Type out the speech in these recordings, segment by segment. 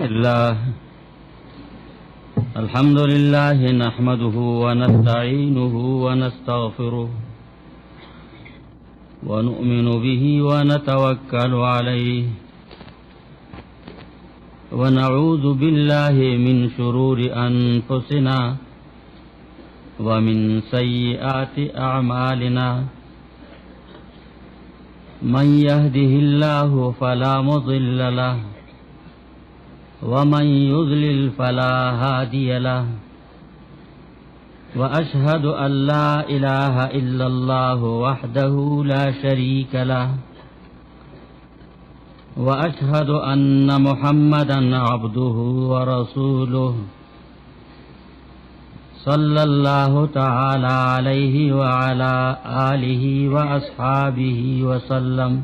الله الحمد لله نحمده ونستعينه ونستغفره ونؤمن به ونتوكل عليه ونعوذ بالله من شرور أنفسنا ومن سيئات أعمالنا من يهده الله فلا مضل له ومن يضلل فلا هادي له وأشهد أن لا إله إلا الله وحده لا شريك له وأشهد أن محمدا عبده ورسوله صلى الله تعالى عليه وعلى آله وأصحابه وسلم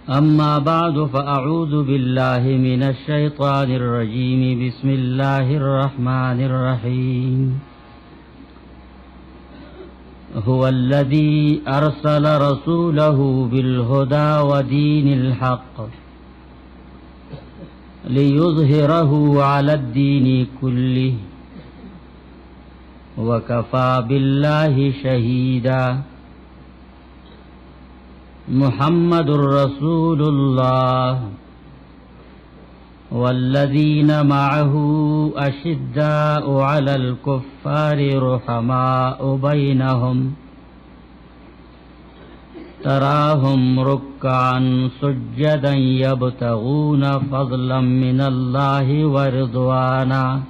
أما بعد فأعوذ بالله من الشيطان الرجيم بسم الله الرحمن الرحيم هو الذي أرسل رسوله بالهدى ودين الحق ليظهره على الدين كله وكفى بالله شهيدا محمد رسول الله والذين معه أشداء على الكفار رحماء بينهم تراهم ركعا سجدا يبتغون فضلا من الله ورضوانا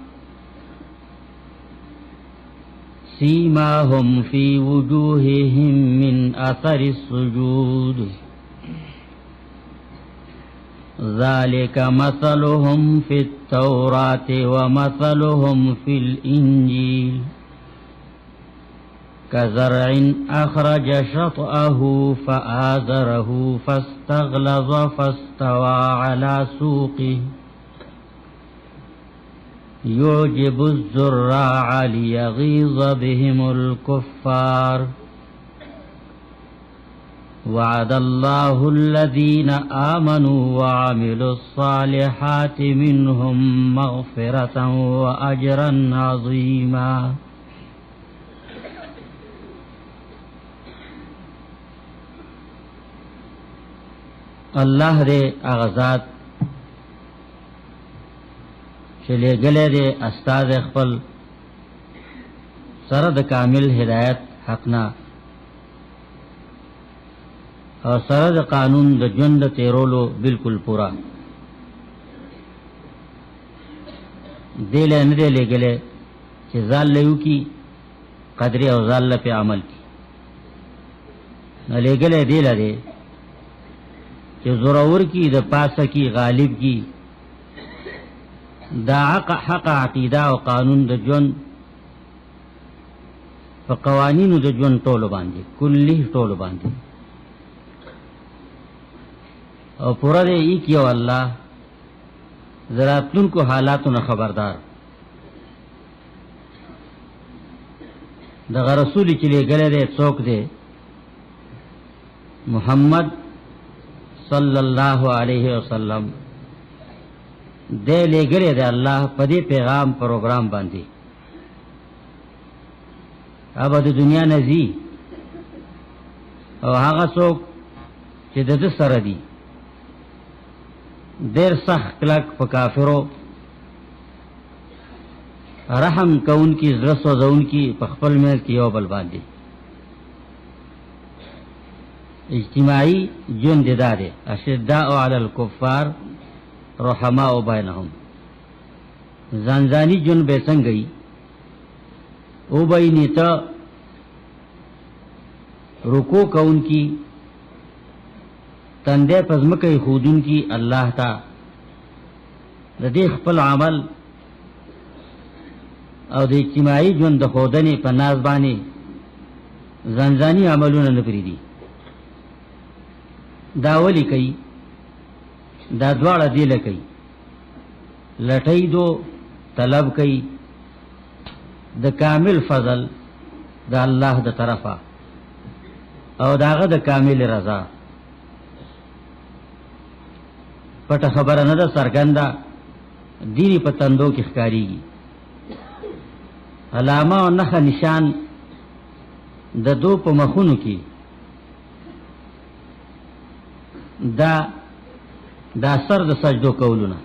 سيماهم في وجوههم من أثر السجود ذلك مثلهم في التوراة ومثلهم في الإنجيل كزرع أخرج شطأه فآزره فاستغلظ فاستوى على سوقه يعجب الزراع ليغيظ بهم الكفار وعد الله الذين آمنوا وعملوا الصالحات منهم مغفرة وأجرا عظيما الله دے اغزاد چلے گلے دے استاد خپل سره د کامل هدایت حقنا او سره د قانون د ژوند تیرولو بالکل پورا دل نه دی لګلې چې ځال لیو کی قدر او ځال په عمل کی نه لګلې دی لري چې زورور کی د پاسه کی غالب کی دا حق عقیده او قانون د ژوند په قوانینو د ژوند ټولو باندې کلی ټولو باندې او پورا دې کیو الله زراتن کو حالاتونو خبردار دغه رسول چې لګره دې څوک دې محمد صلی الله علیه وسلم دے لے گرے دے اللہ پدی پیغام پروگرام باندی اب د دنیا نزی او هغه څوک چې د سره دی ډیر سخت کلک په کافرو رحم کون کی زړه سوزون کی په خپل مېز کې یو بل باندې اجتماعي جون دداره اشداء علی الکفار رحماء بینهم زنزانی جون به څنګه او بینیتا رکوع کون کی تندے پزمکه خودون کی الله تا د دې خپل عمل او د اجتماعي جون د خودنې په ناز باندې زنزانی عملونه نه پریدي دا ولی کوي دا دواړه دی لکې لټای دو طلب کوي د کامل فضل د الله د طرفه او داغه د کامل رضا پټه خبره نه ده، څرګنده دیني په تندو کې ښکاریږي. علامه او نښه نشان د دو په مخونو کې دا سر د سجدو کولونه،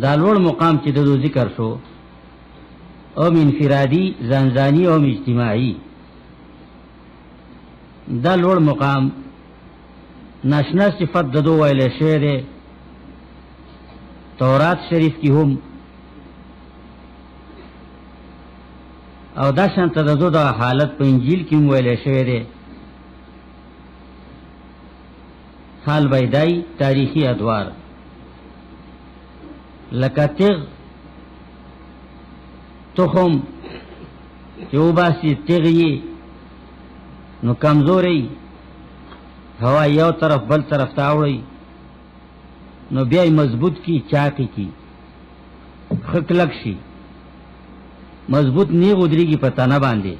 دا لوړ مقام چې د دو ذکر شو، او انفرادي ځانځاني او اجتماعي، دا لوړ مقام ناشنا صفت د دو ویلې شوی دی. تورات شریف کی هم او دا شانته د دو د حالت په انجیل کې هم ویلې شوی دی. حال بیدای تاریخی ادوار لکه تغ تخم چې وباسي تغیی نو کمزوری هوا یو طرف بل طرف تاوړی نو بیا مضبوط کی چاقی کی خکلک شي مضبوط نیغ ودریږي په تنه باندې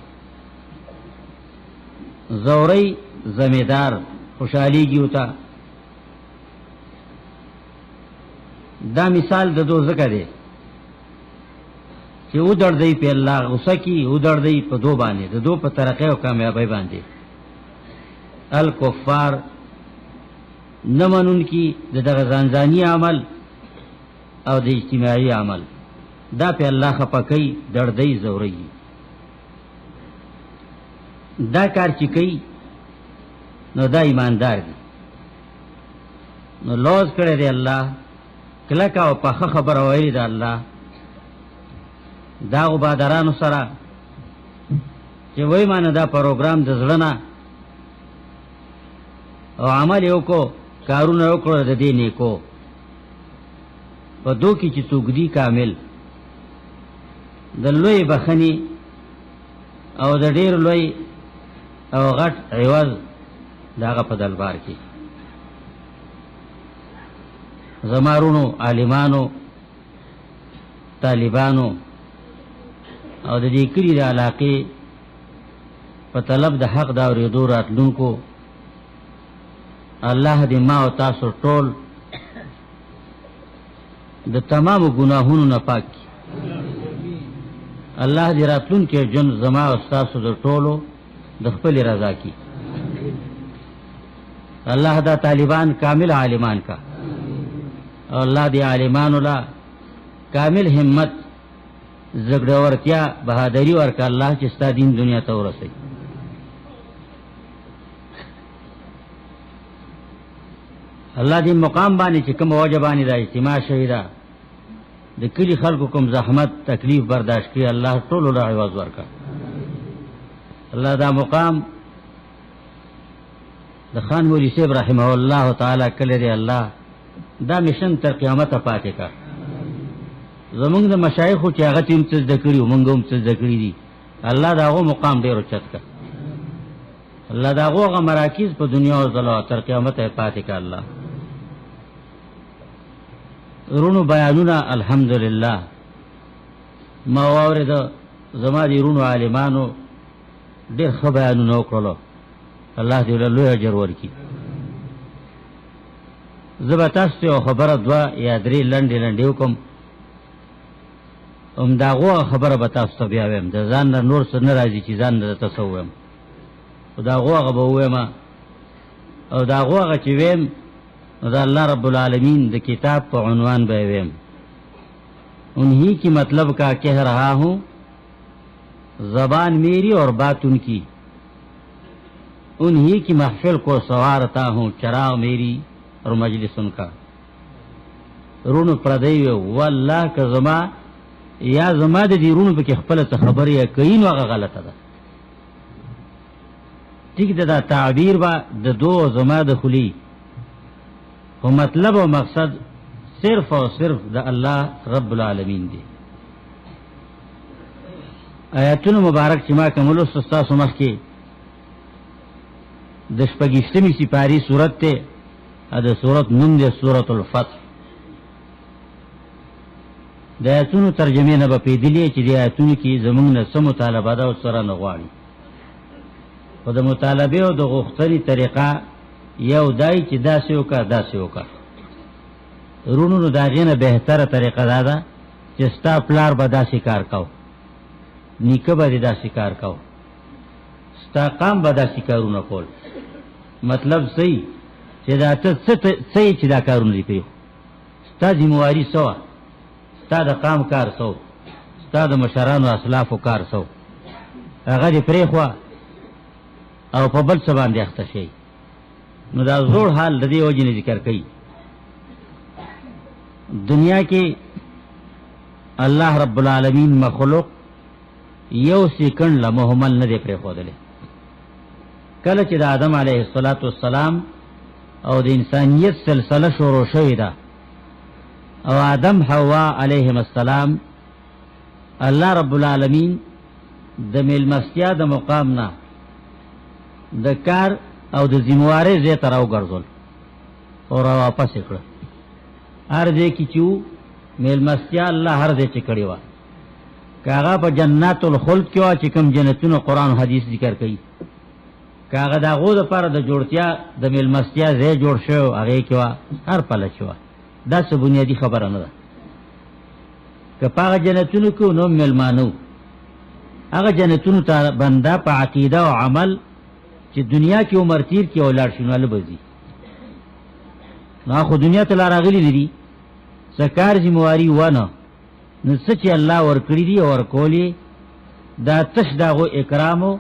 زوري زمیدار خوشحالیږي وتا. دا مثال د دو ذکر دی چې او در دی په الله غصه کی، او در دی په دو باندې د دو په ترقه او کامیابی باندې. الکفار نمنون کی د دغه ځانځاني عمل او د اجتماعي عمل، دا په الله خپکای دردی زوري. دا کار چې کوي نو دا ایماندار دی، نو لوز کړی دی الله کلک او په خبر وایي د الله. دا عبادتانو سره چې وای مانه دا پروګرام د زړه او عمل یو کو کارونه وکړه د دې نیکو په دو کې چې څوک دی کامل د لوی بخنی او د ډیر لوی او غټ عوض داغه په دلبار کې. زمارونو عالمانو طالبانو او د دې کلی د علاقې په طلب د حق دا ورېدو راتلونکو، الله دې ما او تاسو ټول د تمامو ګناهونو نه پاک کړي. الله دې راتلونکي جن زما او تاسو د ټولو د خپل رضا کی. الله دا طالبان کامل عالمان کا، او الله دې عالمانو لا کامل همت زګړه ورتیا بہادری ورکا الله چې ستا دین دنیا ته ورسي. الله دې مقام باندې چې کوم واجبانی دا اجتماع شهیدا د کلی خلکو کوم زحمت تکلیف برداشت کړي، الله ټول له عوض ورکا. الله دا مقام د خان مولوی صاحب رحمه الله تعالی کله دی الله دا مشن تر قیامت پاتې کا. زمونږ د مشایخو چې هغه تیم څه ذکرې مونږ هم څه ذکرې دي، الله دا غو مقام ډیر اوچت کا. الله دا غو مراکز په دنیا او زلا تر قیامت پاتې کا. الله رونو بیانونه الحمدلله ما واورید زما دي رونو عالمانو ډیر ښه بیانونه وکړو، الله دې له لوی اجر ورکړي. زبا تاسو ته خبره دوا یا درې لنډې وکم، دا غو خبره به تاسو ته بیا ویم، د ځان نور څه نه راځي چې ځان نه تاسو ویم، دا غو هغه به ویم او دا غو هغه چې ویم دا الله رب العالمین د کتاب په عنوان به ویم. انہی کی مطلب کا کہہ رہا ہوں، زبان میری اور بات ان کی، انہی کی محفل کو سوارتا ہوں چراغ میری اور مجلس ان کا. رونو پردی والله که زما یا زما د دې رونو په کې خپل څه خبرې کوي نو هغه غلطه ده. ټیک ده، دا تعبیر با د دو زما د خلی او مطلب او مقصد صرف او صرف د الله رب العالمین دی. آیاتونه مبارک چې ما کوملو تاسو مخ کې د شپږشتمې سپاری سورته ته د سورته نوم دی سورۃ الفتح. د آیاتونو ترجمه نه به پیدلې چې د آیاتونو کې زمونږ نه سم مطالبه ده او سره نه غواړي، او د مطالبه او د غوښتنې طریقه یو دای چې داسې وکړه داسې وکړه. رونو نو د هغې نه بهتره طریقه دا ده چې ستا پلار به داسې کار کو، نیکه به دې داسې کار کو، ستا قام به داسې کارونه کول. مطلب صحیح چې دا ته څه چې دا کارونه دي پرېښو، ستا ذمواري څه وه، ستا د قام کار څه و، ستا د مشرانو اسلافو کار څه و، هغه دې پرېښوه او په بل څه باندې اخته شئ. نو دا زوړ حال د دې وجې نه ذکر کوي. دنیا کې الله رب العالمین مخلوق یو سیکنډ له مهمل نه دی پرېښودلی. کله چې د آدم علیه السلام او د انسانیت سلسله شروع شوې ده او آدم حوا علیهم السلام، الله رب العالمین د میلمستیا د مقام نه د کار او د ذموارۍ ځای ته راوګرځول او راواپس یې کړه. هر ځای کې چې و میلمستیا الله هر ځای چې کړې وه، که هغه په جنات الخلد کې وه چې کوم جنتونه قرآن و حدیث ذکر کوي، که هغه د هغو دپاره د جوړتیا د میلمستیا ځای جوړ شوی هغې کې وه، هر پله چې وه، دا څه بنیادي خبره نه ده. که په هغه جنتونو کې نو میلمانه و، هغه جنتونو ته بنده په عقیده او عمل چې دنیا کې عمر تیر کې ولاړ شي نو هله به ځي. نو خو دنیا ته لا راغلي نه دي، څه کار ذمواري ونه، نو څه چې الله ورکړي دي او ورکول یې دا تش د هغو اکرام و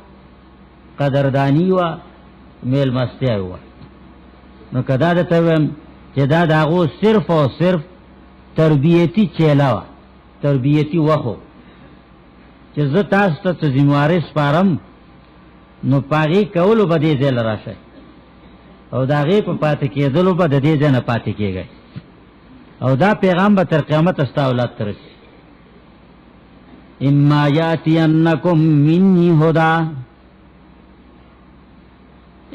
قدرداني وه میلمستیا وه. نو که دا درته ویم چې دا د هغو صرف او صرف تربیتي چیله وه، تربیتي وخت و چې زه تاسو ته څه ذموارۍ سپارم نو په هغې کولو به دې ځای له راشئ او د هغې په پاتې کېدلو به د دې ځای نه پاتې کېږئ او دا پیغام به تر قیامته ستا اولاد ته رسي. اما یاتینکم منی هدا،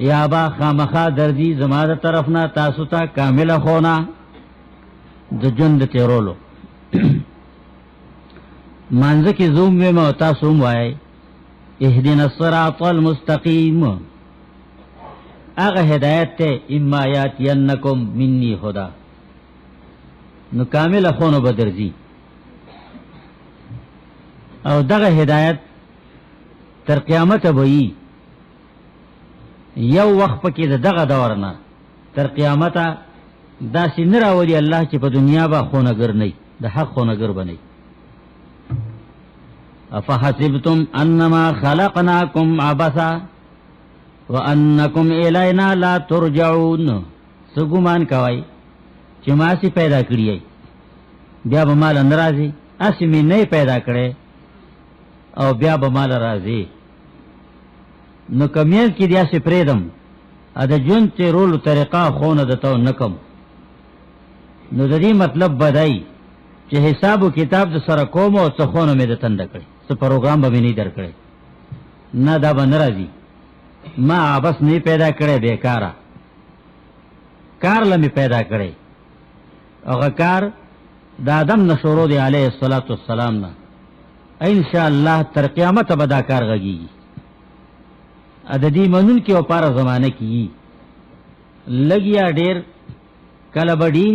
یا با خامخا درځي زما د طرف نه تاسو ته کامله ښوونه د ژوند د تېرولو. مانځه کې زه هم ویم او تاسو هم وایئ اهدنا الصراط المستقیم، هغه هدایت ته اما یاتینکم منی هدا، نو کامله ښوونه به درځي. او دغه هدایت تر قیامته به وي. یو وخت پکې د دغه دور نه تر قیامته داسې نه راولي الله چې په دنیا به خونهګر نه وي، د حق خونهګر به نه وي. افحسبتم انما خلقناکم عبثا وانکم الینا لا ترجعون، څه ګمان کوئ چې ما سي پیدا کړی بیا به مال نه راځي، اسې مې نه پیدا کړی او بیا به مال راځي. نو کمیل کې داسې پرېږدم د ژوند تېرولو طریقه ښوونه درته نه کوم، نو د دې مطلب به دی چې حساب و کتاب د سره کوم او څه ښوونه مې د تنده کړې، څه پروګرام به مې نه در کړی، نه دا به نه راځي. ما عبس نه پیدا کړی بیکاره، کار له مې پیدا کړی. هغه کار د آدم نه شروع دی علیه السلام نه، انشاءالله تر قیامته به دا کار غږیږي. د دې منونکي او پاره زمانه کې لږ یا ډېر کله به ډېر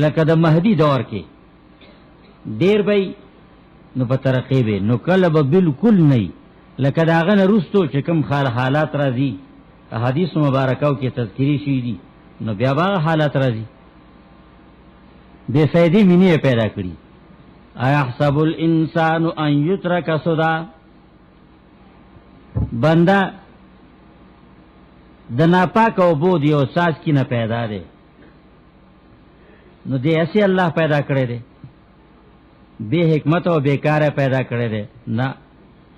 لکه د مهدي دور کې ډېر به نو په ترقی به، نو کله به بالکل نه لکه د هغه نه وروستو چې کوم حالات راځي حدیث مبارکو کې تذکیری شوي دي، نو بیا به هغه حالات راځي. بې فایدې مینې پیدا کړي. ایحسب الانسان ان یترک سدی، بنده د ناپاک اوبو د یو څاڅکي نه پیدا دی، نو دی اسی الله پیدا کړی دی، بے حکمت او بیکاره پیدا کړی دی؟ نه،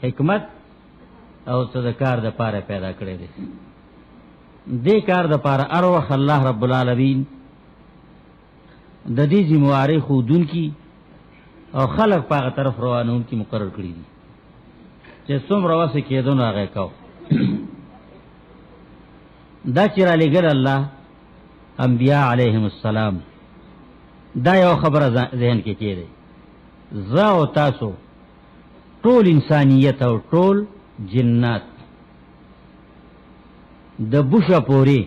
حکمت او څه د کار د پاره پیدا کړی دی. دې کار د پاره هر وخت الله رب العالمین د دې ذموارۍ ښودونکي او خلق په هغه طرف روانونکي مقرر کړي دي چې څومره وسه کېدو نو هغه کو. دا چې را لېږل الله انبیاء علیهم السلام، دا یو خبره ذهن کې کېږي. زه او تاسو ټول انسانیت او ټول جنات د بوشه پورې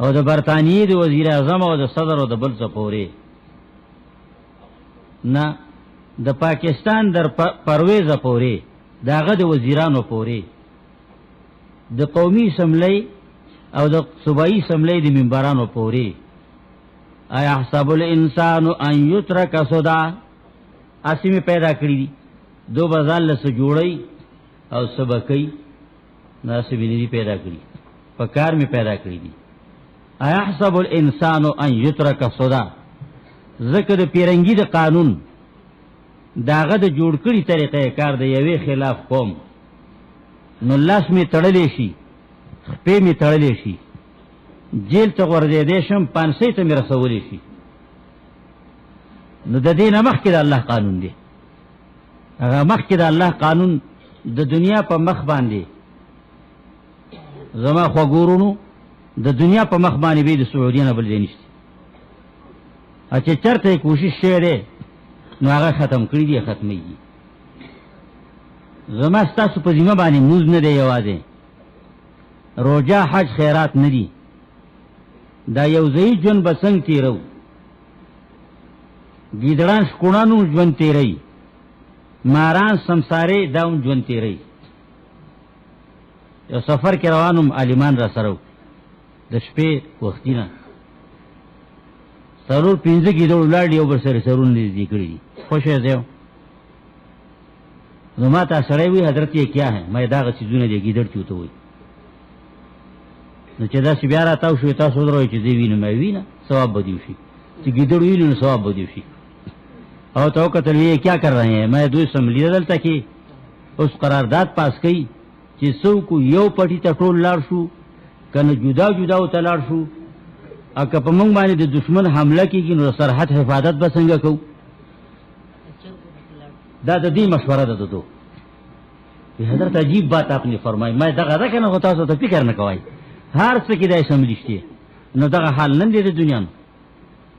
او د برطانیې د وزیر اعظم او د صدر او د بل څه پورې نه، د پاکستان در پرویز پورې، داغه د وزیرانو پورې، د قومي اسمبلی او د صوبایي اسمبلی د منبرانو پورې. ایحسب الانسان ان یترک سدى، اسمه پیدا کړی دي دو بازار له جوړی او سبقی ناسبی ندی پیدا کړی، په کار می پیدا کړی دي. ایحسب الانسان ان یترک سدى، ذکر د پیرنګي د قانون داغه د جوړ کړی طریقې کار د یوې خلاف قوم، نو لاس می تړلې شي، خپې می تړلې شي، جیل ته ورځې دې شم، پانسۍ ته می رسولې شي. نو د دې نه مخکې د الله قانون دی، هغه مخکې د الله قانون د دنیا په مخ باندې زما خوګورونو د دنیا په مخ باندې به د سعودي نه بل دی نشته. چې چرته کوشش شوی نو هغه ختم کړی دی، ختمېږي. زما ستاسو په ذمه باندې موز نه دی، یوازې روجا حج خیرات نه دي. دا یو ځای ژوند به څنګه تېرو، ګیدړان شکوڼانو ژوند تېروي، ماران سمسارې دا هم ژوند تېروي. یو سفر کې روانم، عالمان را سره د شپې وختي نه 4-5 ګیدړ ولاړ دي، یو بل سره سرونه نږدې کړي دي، خوښه ځای. نو ما ته سړی وی حضرت یہ کیا ہے؟ مې داغه چیزونه دي ګیدړ چوته وي. نو چې دا سی بیا راتاو شو، تاسو درو چې دی وینم مې وینه ثواب بدیو شي، چې ګیدړ ویني نو ثواب بدیو شي. او تو کتل یہ کیا کر رہے ہیں؟ میں دوی اسمبلی دلته کې اوس قرارداد پاس کړي چې څوک یو پټی ته ټول لاړ شو، کنه جدا جدا او تلاړ شو، اګه په موږ باندې د دشمن حمله کیږي نو سرحد حفاظت به څنګه کوو؟ دا د دې مشوره ده. دو حضرت عجیب بات آپ نے فرمائی. میں دغه ده کنه غو تاسو ته فکر نه کوي، هر څه کې د اسمبلی شته. نو دغه حال نن دی د دنیا نو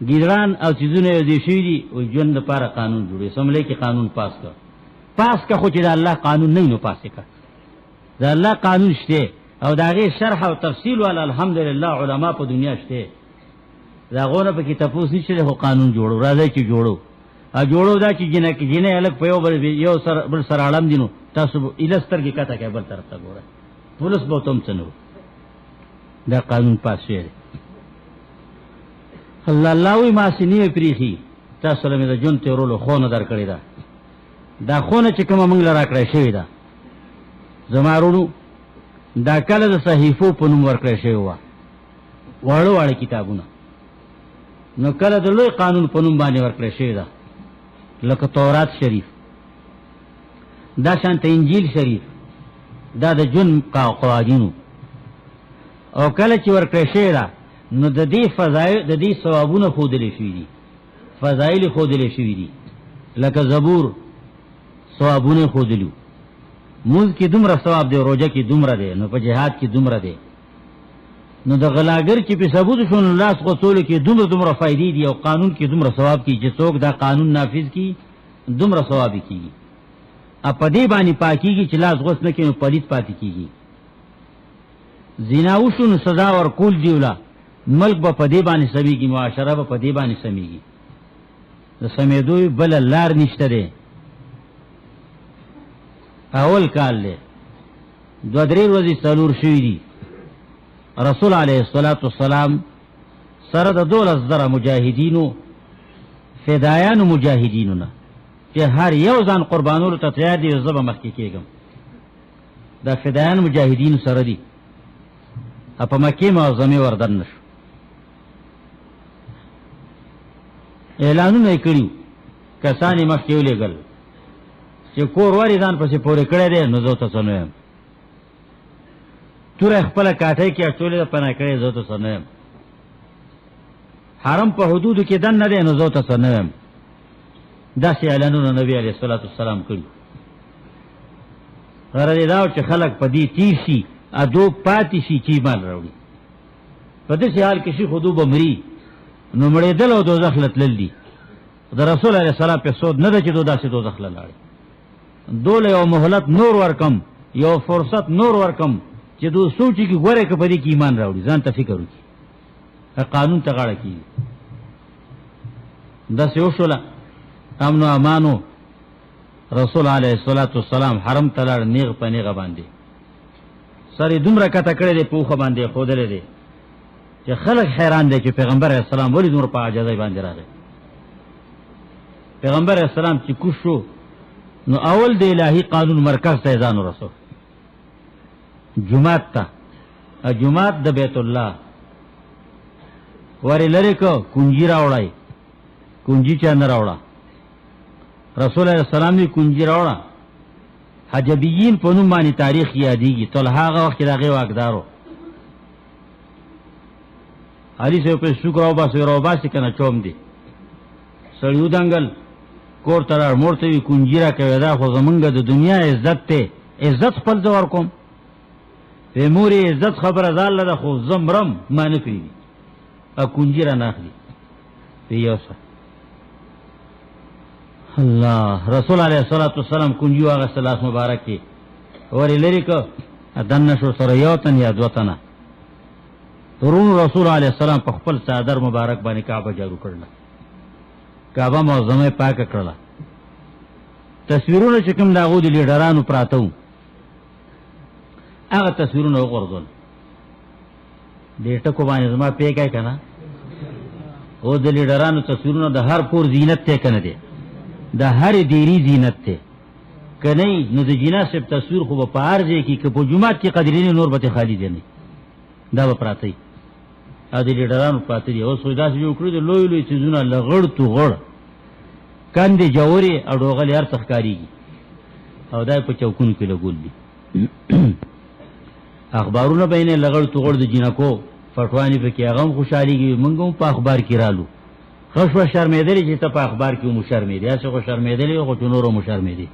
ګیران او چیزونه دي شي دي او ژوند لپاره قانون جوړي، اسمبلی کې قانون پاس کا خو چې د الله قانون نه نو پاسې کا. د الله قانون شته او داغه شرح او تفصیل ول الحمدلله علما په دنیا شته. دا غونه په کې تاسو نشته هو قانون جوړو، راځي چې جوړو جوړو دا چې جنې الګ په یو بل سره عالم دینو، تاسو الستر کې کته کې بل طرف ته ګوره، پولیس به تم څنو دا قانون پاس شي. الله وی ما سینې پریخي، تاسو له د جون تیرولو خونه درکړی دا خونه چې کوم موږ لرا کړی شوی دا زمارونو دا کله د صحیفو په نوم ورکړی شوی و، واړو کتابونه، نو کله د لوی قانون په نوم باندې ورکړی شوی دا، لکه تورات شریف، دا شانته انجیل شریف، دا د جون قوانینو. او کله چې ورکړی شوی دا نو د دې فضایل د دې ثوابونه خودلې شوی دي، فضایل خودلې شوی دي، لکه زبور ثوابونه خودلو، موږ کې دومره ثواب دی، روزه کې دومره دی، نو په جهاد کې دومره دی. نو د غلاګر چې په ثبوت شون الله غوښتل کې دومره فائدې دي او قانون کې دومره ثواب کی چې څوک دا قانون نافذ کی دومره ثواب کیږي. په دې باندې پاکیږي چې لاس غوښ نه کینو پلیت پاتې کیږي. زنا وشون سزا ور کول دیولا، ملک به په دې باندې سميږي، معاشره به په دې باندې سميږي. د سمېدوی بل لار نشته دی. اول کال له 2-3 ورځې څلور شوي دي، رسول علیه الصلاۃ والسلام سره د 12,000 مجاهدینو فدایانو مجاهدینو نه چې هر یو ځان قربانولو ته تیار دي، زبه مخکې کېږم. دا فدایان مجاهدین سره دي، په مکه معظمه وردن نشو. اعلانونه کړیو، کسانی مخکې ولېګل چې کور وری ځان پسې پورې کړی دی، نو زه تاسو نه یم. تور خپل کاټه کې اټولې د پناه کړې، زه تاسو نه یم. حرم په حدودو کې دن نه دی، نو زه تاسو نه یم. دا چې اعلانونه نبی علیه الصلاۃ والسلام کړی. غرض دا چې خلک په دې تیر شي، ادو پاتې شي چې ایمان راوړي. په دې حال کې شي خودو بمري، نو مړېدل او دوزخ لتل دي. د رسول الله سلام په سود نه ده چې دوه داسې دوزخ لاړ. دوله یو مهلت نور ورکم، یو فرصت نور ورکم چې دوی سوچي کې غوړې کې په دې کې ایمان راوړي، ځان ته فکر وکړي. قانون ته غاړه کیږي. داسې وشوله امن و امانو رسول علیه الصلاة والسلام حرم ته لاړ نیغ په نیغه باندې سر یې دومره کته کړی دی په اوښه باندې یې ښودلی دی چې خلک حیران دی چې پیغمبر علیه السلام ولې دومره په عاجزۍ باندې راغی. پیغمبر علیه السلام چې کوز شو نو اول د الهي قانون مرکز ته یې ځان ورسو، جومات ته. جومات د بیت الله ورې لرې که کنجي راوړی، کنجي چا نه راوړه. رسول علیه السلام دی کنجي راوړه. حجبیین په نوم باندې تاریخ یادېږي. طلحه هغه وخت کې د هغې واکدارو. علي صاحب په سوک راوباسي که نه چوم دی سړي ودنګل کور ته راړ مور ته وي کنجي راکوې دا خو زمونږ د دنیا عزت دی، عزت خپل زه ورکوم. وی مورې عزت خبره ځان له ده خو زه مرم ما نه پرېږدي او کنجي را نه اخلي. وی یو څه الله رسول علیه الصلاة والسلام کنجي واغسته لاس مبارک کې ورې لرې که دننه شو سره یو تن یا دوه تنه ورونو رسول علیه السلام په خپل څادر مبارک باندې کعبه جارو کړله، کعبه معظمه پاکه کړله. تصویرونه چې کوم د هغو د لیډرانو پراته وو هغه تصویرونه وغورځول. دې ټکو باندې زما پیګی که نه او د لیډرانو تصویرونه د هر کور زینت دی که نه دی، د هرې دیري زینت دی که نه نو د جنا صاحب تصویر خو به په هر ځای کې که په جومات کې قدرینې نور به خالی دی نه دا به پراته وي او د لیډرانو پراته دي. اوس خو داسې جوړ کړي دي لوی لوی څیزونه لغړ تو غړ کندې جوړې او ډوغلې هر څه ښکارېږي او دا یې په چوکونو کې لګول دي. اخبارونه به یې نه لغړ تو غړ د جینکو فټوانې پکې هغه هم خوشحالېږي. موږ هم په اخبار کې رالو ښه شوه شرمېدلې چې ته په اخبار کې مو شرمېدې هسې خو شرمېدلې خو چې نورو مو شرمېدې.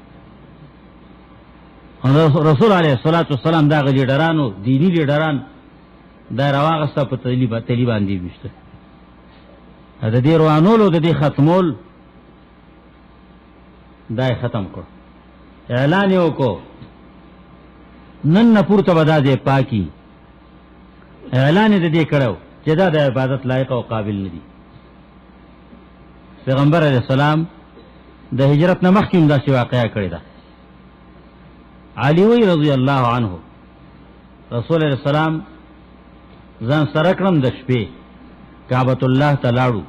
رسول علیه الصلاة والسلام دغه لیډرانو دیني لیډران دا راواغسته په تلي باندې ویشته. د دې روانولو د دې ختمول دا یې ختم کړ. اعلان یې وکړو نن نه پورته به دا ځای پاکي. اعلان یې د دې کړی چې دا د عبادت لایق او قابل نه دي. پیغمبر علیه السلام د هجرت نه مخکې هم داسې واقعه کړې ده. علي وی رضی الله عنه رسول علیه السلام ځان سره کړم د شپې کعبة الله ته لاړو.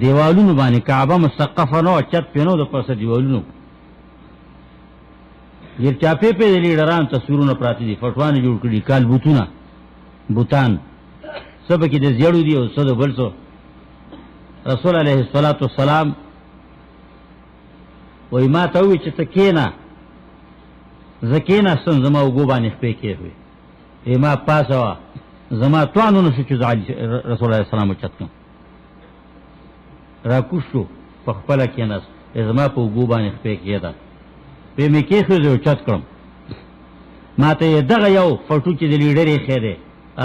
دیوالونو باندې کعبه مسقفه نو چت پې نو د پاسه دیوالونو ډېر چاپې پې د لیډرانو تصویرونه پراته دي، فټوانې جوړ کړي، کالبوتونه بوتان څه پکې د زیړو دي او څه د بل څه. رسول علیه الصلاة والسلام وایي ما ته ووایي چې ته کښېنه. زه کښېناستم زما اوږو باندې خپې کېښوې ما پاسه وه زما توانو نه شو چې رسول علیه السلام اوچت کړم. راکوز شو په خپله کښېناست زما په اوږو باندې خپې کېده پې مې کېښوې زه اوچت کړم. ما ته یې دغه یو فټو چې د لیډر یې ښی دی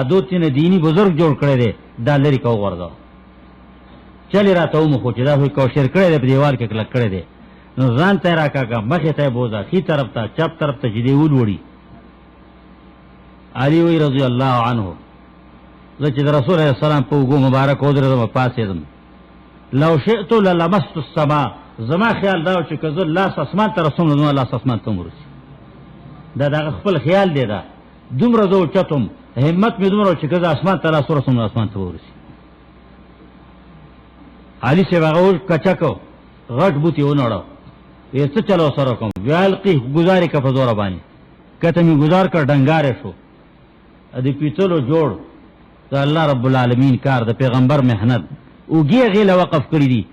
دو تینه دیني بزرګ جوړ کړی دی دا لرې که وغورځوه. چل یې راته ومخو چې دا خو کوشر کړی دی په دیوال کې کلک کړی دی نو ځان ته یې راکاږه مخې ته یې بوځه ښي طرف ته چپ طرف ته چې دی ولوړي. علي وی رضی الله عنه زه چې د رسول علیه السلام په اوږو مبارک ودرېدم پاڅېدم لو شئت للمست السما. زما خیال دا و چې که زه لاس اسمان ته رسوم نو زما لاس اسمان ته هم ورسي. دا د هغه خپل خیال دی. دا دومره زه اوچتم همت مې دومره چې که زه اسمان ته لاس ورسوم نو اسمان ته به ورسي. علي صاحب هغه کچکو غټ بوت یې ونړو ویې څه چلو سره کوم وی القي ګزارې که په زوره باندې کته مې ګزار کړ ډنګارې شو. د پیتلو جوړ د الله رب العالمین کار د پیغمبر محنت اوږې هغې له وقف کړي دي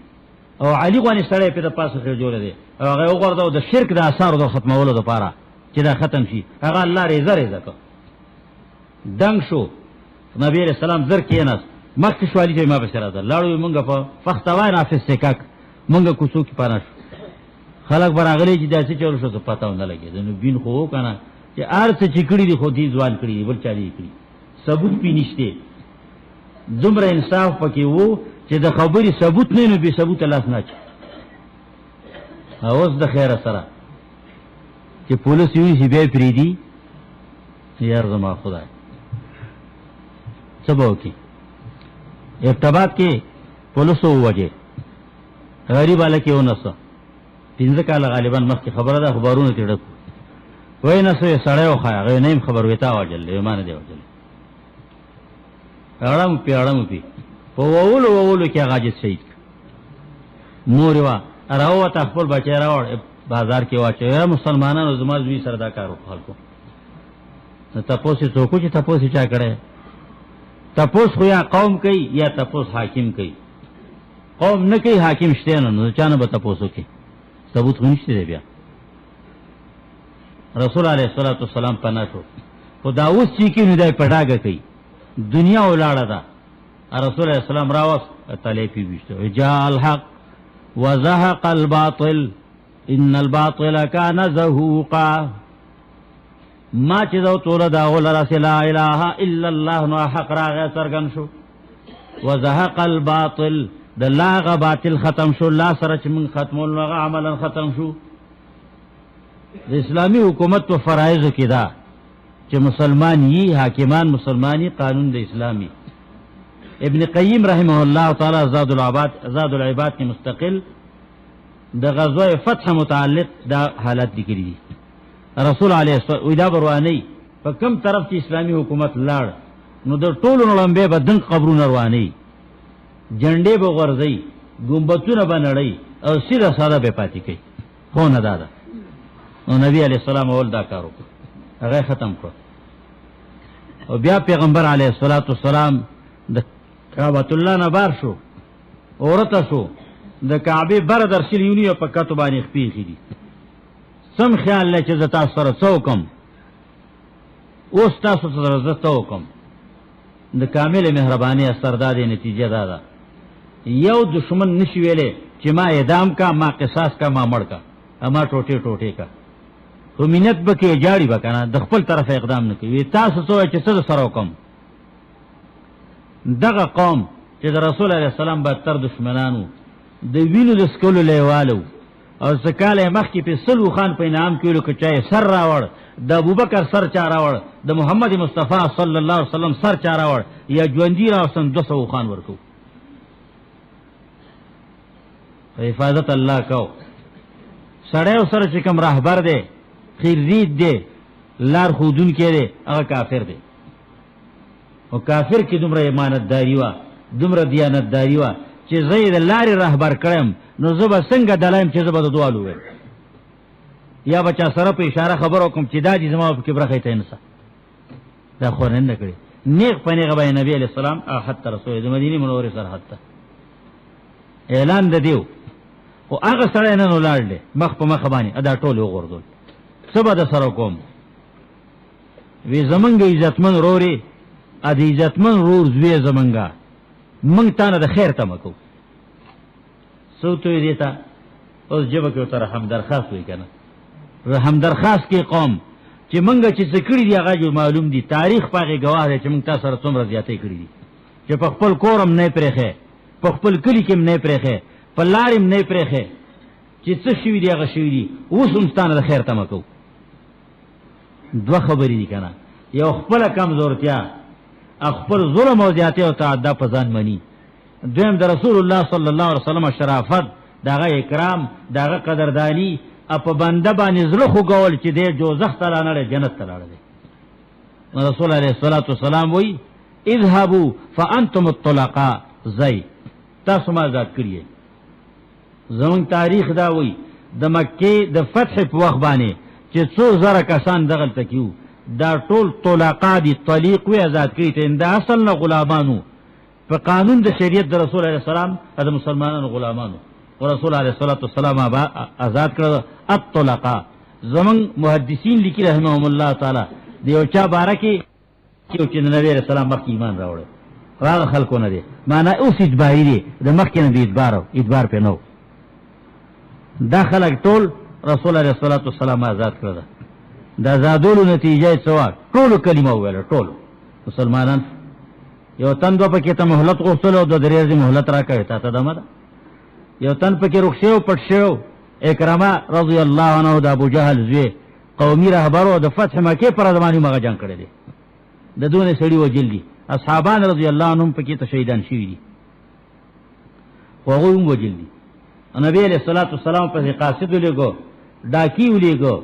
او علي غوانې سړی پې د پاسه خېجولی دی او هغه یې وغورځو د شرک د اثارو د ختمولو دپاره چې دا ختم شي. هغه الله ریزه ریزه کړ دنګ شو. نبي علیه السلام زر کېناست مخکې شو. علي ته ما پسې راځه لاړو مونږ په فختوای نافظ سکک مونږ کوڅو کې پانه شو. خلک به راغلي چې داسې چلو شو څه پته ونه لګېده. نو بین خو و که نه چې هر څه چې کړي دي خو دې ځوان کړي دي بل چا دې کړي ثبوت پې نشته. دومره انصاف پکې و چې د خبرې ثبوت نه نو بې ثبوته لاس نه اچي. اوس د خیره سره چې پولیس یونیسي بیا یې پرېږدي یار زما خدای څه به وکړي. ابتباد کې پولیسو ووجې غریب هلک یې ونسه 15 کاله غالبا مخکې خبره ده خبرونه ترې ډک وایي نسه یې سړی وښایه هغه یې نه یم خبر وایي تا وجل یې ما نه دی وجلی اړم پې په وولو کې هغه عاجز شهید مور یې وه راووته خپل بچی راوړ بازار کې واچوي یا مسلمانانو زما زوی سره دا کار وکړو خلکو نو تپوس یې څوک و چې تپوس یې چا کړی تپوس خو یا قوم کوي یا تپوس حاکم کوي قوم نه کوي حاکم شته نو چا نه به تپوس وکړي ثبوت خو نشته دی بیا رسول علیه الصلاة والسلام پناه شو خو دا اوس چې کوي نو دی په ډاګه کوي دنیا ولاړه ده رسول علیه السلام راوست تلی پې ویشته جاء الحق وزهق الباطل ان الباطل كان زهوقا ما چې دو توله داغو لرسې لا اله الا الله نو حق راغی څرګند شو وزهق الباطل د لاغه باطل ختم شو لا سره چې موږ ختمول نو هغه عملا ختم شو. د اسلامي حکومت په فرایضو کې دا چې مسلمان یي حاکمان مسلمانی قانون د اسلامي. ابن قیم رحمه الله تعالی زاد العباد کې مستقل د غزوه فتح متعلق دا حالات لیکلي دي. رسول علیه الصلاه دا بروانی په کوم طرف چې اسلامي حکومت لاړ نو د ټولو لمبه به دنګ قبرونه رواني جنډې به غورځي ګمبتونه به نړۍ او سیده ساده به پاتې کوي خو نه دادا نو نبی علیه السلام اول دا کار وکړ هغه ختم کړ او بیا پیغمبر علیه الصلاه والسلام د کعبه الله نه بار شو اورته شو د کعبه بر درشلیونی په کتو باندې خپې خېدي سم خیال لې چې زتا سره څوکم اوس تاسو سره زتا وکم د کامل مهرباني سردادي نتیجه دا یو دشمن نشي ویلې چې ما اعدام کا ما قصاص کا ما مړ کا اما ټوټه کا خو مینت بکې جاړي وکنه د خپل طرف اقدام نه کوي تاسو څه چې څه سره وکم دغه قوم چې د رسول الله سلام به تر دشمنانو د وینو د سکولو لیوالو او سکاله مخکې په سلو خان په نام کېلو کې چای سر راوړ د ابوبکر سر چا راوړ د محمد مصطفی صلی الله علیه وسلم سر چا راوړ یا ژوندي راوستن 200 خان ورکو حفاظت الله کو سړی سره چې کوم راهبر دی خیرید دی لار خودون کې دی هغه کافر دی او کافر کې دومره امانتداري وا دومره دیانتداري وا چې زید لارې رهبر کړم نو زه به څنګه دلایم چې زه به د دوالو ویم یا بچا سره په اشاره خبر وکم چې دا دې زما په کې برخه ته نسه دا خو نه کړی نیغ پنیغه به نبی علیہ السلام حتی رسول د مدینه منورې سره حتی اعلان د دیو او هغه سره نه ولاړل مخ په مخ باندې ادا ټول وګورځول سبا د سره کوم وی زمنګ عزتمن روري ا دې عزتمن رور زوی زمنګا مونږ تانه د خیر تمکو سوتوی دیتا اوس جبه کې تر هم درخواست وی کنه هم درخواست کې قوم چې مونږ چې څکړي دی هغه جو معلوم دي تاریخ پاګه گواه دی چې مونږ تاسو سره څومره زیاتې کړې دي چې په خپل کورم نه پرېخه په خپل کلی کې نه پرېخه په لارم نه پرېخه چې څه شوی دی هغه شوی دی اوس هم ستانه د خیر تمکو دوه خبرې دي کنه یو خپل کمزورتیا خپل ظلم او زیاتې او تعدی په ځان مني دویم د رسول الله صلی الله علیه وسلم شرافت دغه اکرام دغه قدردانی په بنده باندې زړه خو ګول چې دی دوزخ ته لاړ جنت ته لاړ دی رسول علیه الصلاۃ والسلام وی اذهبوا فانتم الطلقاء زئی تاسو ما آزاد کړی زمون تاریخ دا وی د مکه د فتح په وخت باندې چې 2000 کسان دغه تکیو دا ټول طلقاء دي طلیق وی آزاد کړی ته د اصل نه غلامانو په قانون د شریعت د رسول الله سلام د مسلمانانو غلامانو ورسول الله صلی الله علیه وسلم آزاد کړ الطلقاء زمون محدثین لیکي رحمهم الله تعالی دیو چا بارکی چې نبی رسول الله مخ ایمان راوړ راغ خلکو نه دي معنا اوس اجباری دي د مخ کې نه دي اجبار په نو دا خلک ټول رسول الله صلی الله علیه وسلم آزاد کړ دا زادولو نتیجه څه ټول کلمه ویل ټول مسلمانان یو تن دو پکې ته مهلت غوښتل او د درېز مهلت راکړی تا ته دمه یو تن پکې رخصیو پټ شو اکرامه رضی الله عنه د ابو جهل زوی قومي رهبرو د فتح مکه پر زمانه مغه جنگ کړی دی د دونه سړی وجل دي اصحابان رضی الله عنهم پکې ته شهیدان شوي دي خو هغوی هم وجل دي نبی علیہ الصلوۃ والسلام پسې قاصد ولېږو ډاکي ولېږو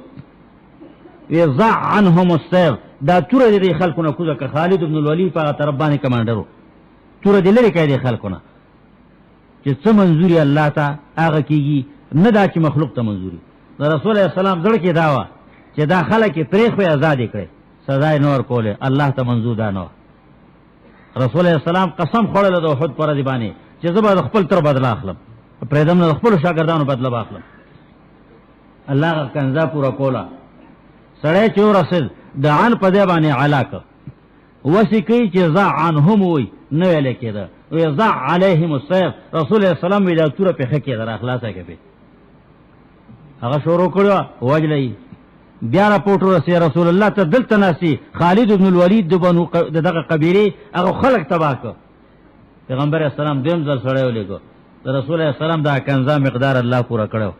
وی ضع عنهم السيف دا توره دې خلکو نه کوزه که خالد بن الولید په طرف باندې کمانډرو توره دې لري کړي خلکو نه چې څه منظوري الله ته هغه کیږي نه دا چې مخلوق ته منظوري د رسول الله سلام زړه کې دا و چې دا خلک پرې خو آزاد کړي سزا نور کوله الله ته منظور ده نو رسول الله سلام قسم خوړل د احد پر دی باندې چې زه به خپل تر بدلا اخلم پرېدم نه خپل شاګردانو بدلا باخلم الله کنزا پورا کولا سړی چې ورسېد د عن په دی باندې علاقه وسی کوي چې ضع عنهم وي نه ویل کېده وی ضع علیهم السيف رسول الله سلام وی دا توره په خکې در اخلاصه کوي هغه شروع کړو وجلې بیا راپورټ ورسې رسول الله ته دلته ناسي خالد بن الولید د بنو دغه قبیله هغه خلق تباہ کړ پیغمبر اسلام دیم ځل سره ولېګو رسول الله سلام دا کنزا مقدار الله پورا کړو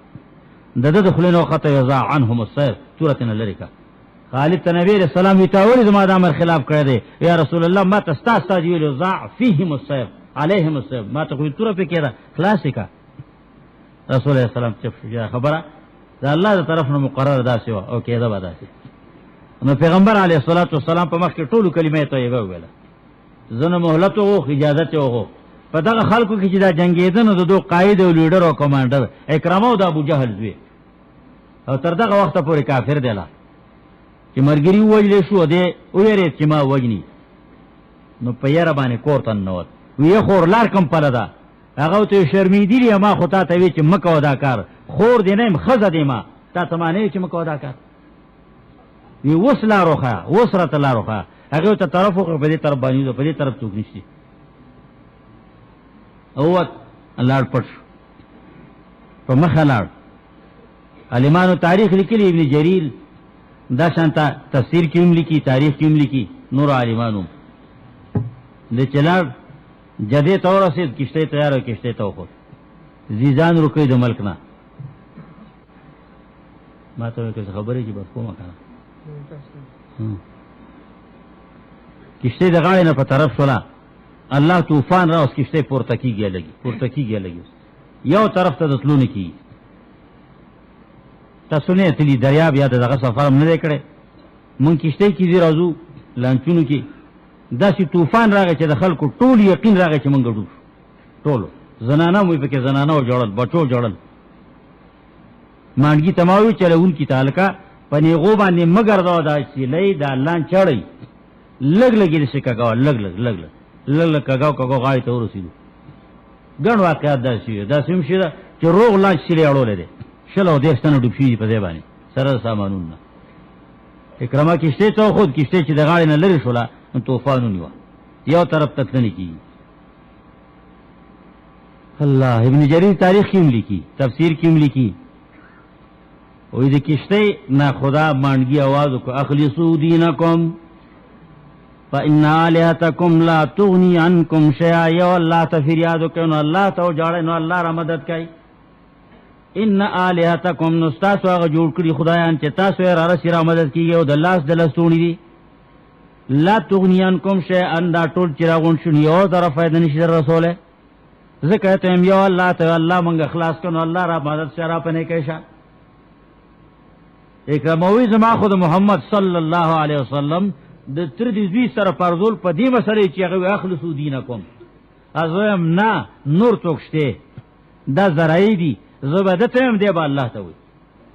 د خلینو خطه یضع عنهم السيف سورته لری کا خالد ته نبی رسول الله میتاول زما د امر خلاف کړی دی یا رسول الله ما تستا ویل ضع فيهم السيف عليهم السيف ما ته توره په کېره کلاسیکا رسول الله سلام چې خبره دا الله د طرف نه مقرر داسې او کېده به داسې نو پیغمبر علیه الصلاۃ والسلام په مخ کې ټولو کلمې طیبه ویله زنه مهلت او اجازه او په دغه خلکو کې چې دا جنگیدنه د دوه قائد او لیډر او کمانډر اکرامه او د ابو جهل زوی او تر دغه وخت پورې کافر دی لا چې مرګري وجلې شو دی او یې چې ما وجني نو په یاره باندې کورتن نو وی خور لار کم پله ده هغه ته شرمیدلی ما خو ته وی چې مکه ودا کار خور دی نه خزه دی ما ته معنی چې مکه ودا کار وی وسلا روخه وسرت لا روخه هغه ته طرف خو په دې طرف باندې په دې طرف څوک نشي او الله پټ په مخه لاړ عالمانو تاریخ لیکلی ابن جریر دا شانتا تفسیر کیوم لیکي تاریخ کیوم لیکي نور عالمانو د چلار جدې تور اسید کشته تیار کشته تو خو زیزان رکې د ملک نه ما ته خبرې چې بس کومه کنه کشته د غاړې نه په طرف شولا الله طوفان را اوس کشته پورته کیږي لګي یو طرف ته دتلو نه کی تاسو نه تلی دریاب یا دغه سفر نه کړي مونږ کشته کې دی راځو لانچونو کې داسې طوفان راغی چې د خلکو ټول یقین راغی چې مونږ ډوب ټولو زنانه مو پکې زنانه او جوړل بچو جوړل مانګي تماوي چلون کی تعلقہ پنی غو باندې مگر دا چې لې دا لان چړې لګ لګې شي کاګو لګ کاګو غاړي ته ورسېدو ګڼ واقعات دا سیم شي چې روغ لا شي اړولې دي شلو دېستانه ډوب شي په ځای باندې سره سامانونه اکرامه کشته ته خود کشته چې د غاړې نه لري شولا طوفانو نیو یو طرف تک نه کی الله ابن جریر تاریخ کیم لیکي تفسیر کیم لیکي وې د کشته نه خدا مانګي आवाज کو اخلصو دینکم فإن آلهتکم لا تغنی عنکم شیئا یو الله ته فریاد وکړو الله ته جوړه نو الله را مدد کوي ان آلهتکم نستاسو هغه جوړ کړی خدایان چې تاسو یې را رسې را مدد کیږي او د لاس د لستونی دي لا تغنی عنکم شیئا دا ټول چراغون شنی او طرف فائدہ نشي رسوله ذکر ته یو الله ته الله مونږ اخلاص کړو الله را مدد سره پنه کیشا اکراموی زما خود محمد صلی الله علیه وسلم د تر دې زوی سره پرزول په دې مسله چې هغه اخلصو دینکم ازویم نه نور توکشته دا زرای دي زبادته هم دی به الله ته وي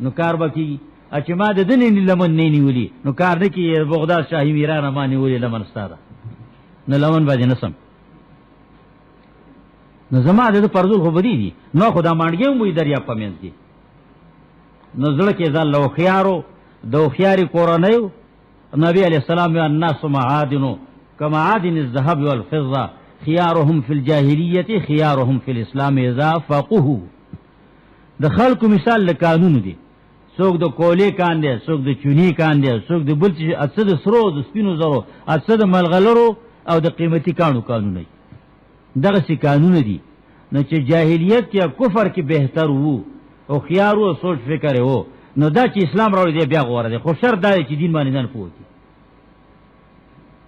نو کار بکی چې ما د دنې لمن نه نیولي نو کار نه کی بغداد شاهي میران ما نیولي لمن ستاره نه لمن باندې نسم نو زما د پرزول خو بدی دي نو خدا مانګم وي دریا پمنځ دي نو زړه کې ځل لو خيارو دو خياري قرانيو نبی علیہ السلام یا الناس معادن كما عادن الذهب والفضه خيارهم في الجاهليه خيارهم في الاسلام اذا فقهوا د خلکو مثال له قانون دي څوک د کولې کان دي څوک د چونی کان دي څوک د بل چې اڅد سرو د سپینو زرو اڅد ملغلرو او د قیمتي کانو قانون دی دغه سي قانون دي نو چې جاهلیت کې کفر کې بهتر وو او خيار او سوچ فکر وو نو دا چې اسلام راوړي دی بیا غوړه دی خو شر دا چې دین باندې نه پوهي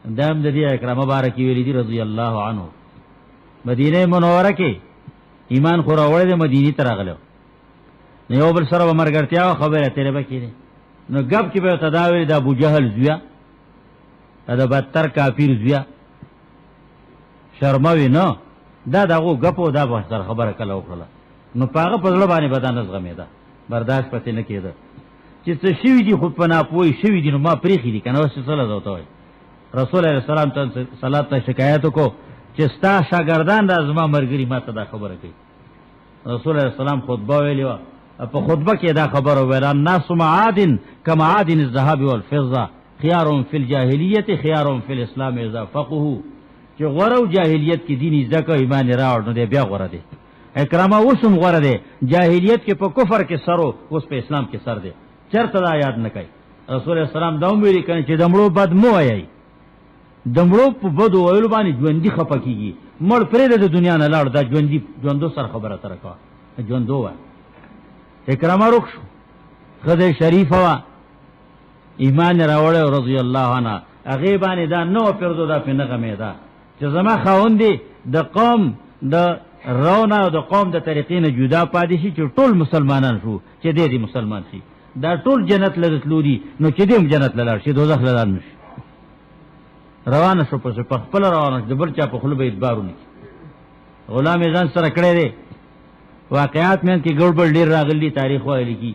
دام د دې اکرامه بارکی ویلی دی رضی الله عنه مدینه منوره کې ایمان خو راوړی د مدینې ته راغلو نو یو بل سره به مرګرتیا خبره تیرې به کېدې نو ګپ کې به تداوی د ابو جهل زویا دا بدتر کافر زویا شرموي نه دا دغه ګپو دا به سره خبره کله وکړه نو پاغه په ځړ باندې بدن زغمیدا برداشت پته نه کېده چې څه شوی دي خو په ناپوهی شوی دي نو ما پریخي دي کنه وسه صلی الله علیه رسول الله سلام ته صلات ته شکایت کو چې ستا شاګردان د ازما مرګري ما ته دا خبره کوي رسول الله سلام خطبه ویلی و په خطبه کې دا خبره ویل الناس معادن كما عادن الذهب والفضه خيار في الجاهليه خيار في الاسلام اذا فقهوا چې غورو جاهلیت کې دیني ځکه ایمان راوړ نو دی بیا غوړه دی اکرامه وسم غوړه دی جاهلیت کې په کفر کې سرو اوس په اسلام کې سر دی چرته دا یاد نه کوي رسول الله سلام دا ویلي کنه چې دمړو بد مو وایي دمړو په بدو ویلو باندې ژوندۍ خپکیږي مړ پرې د دنیا نه لاړ دا ژوندو سر خبره تر کا ژوندو وا اکرامه رخ شو خدای شریف وا ایمان راوړ رضی الله عنه هغه باندې دا نو پردو دا په نغمه ده چې زما خاوندې د قوم د رونا او د قوم د طریقې نه جدا پاتې شي چې ټول مسلمانان شو چې دې مسلمان شي دا ټول جنت لرتلوري نو چې دې جنت لاله شي دوزخ لاله نشي روانه شو په خپل روانه د بل چا په خپل به ادبارونه غلام ځان سره کړی دی واقعات مې کې ګړبړ ډیر راغلي تاریخ وایي کی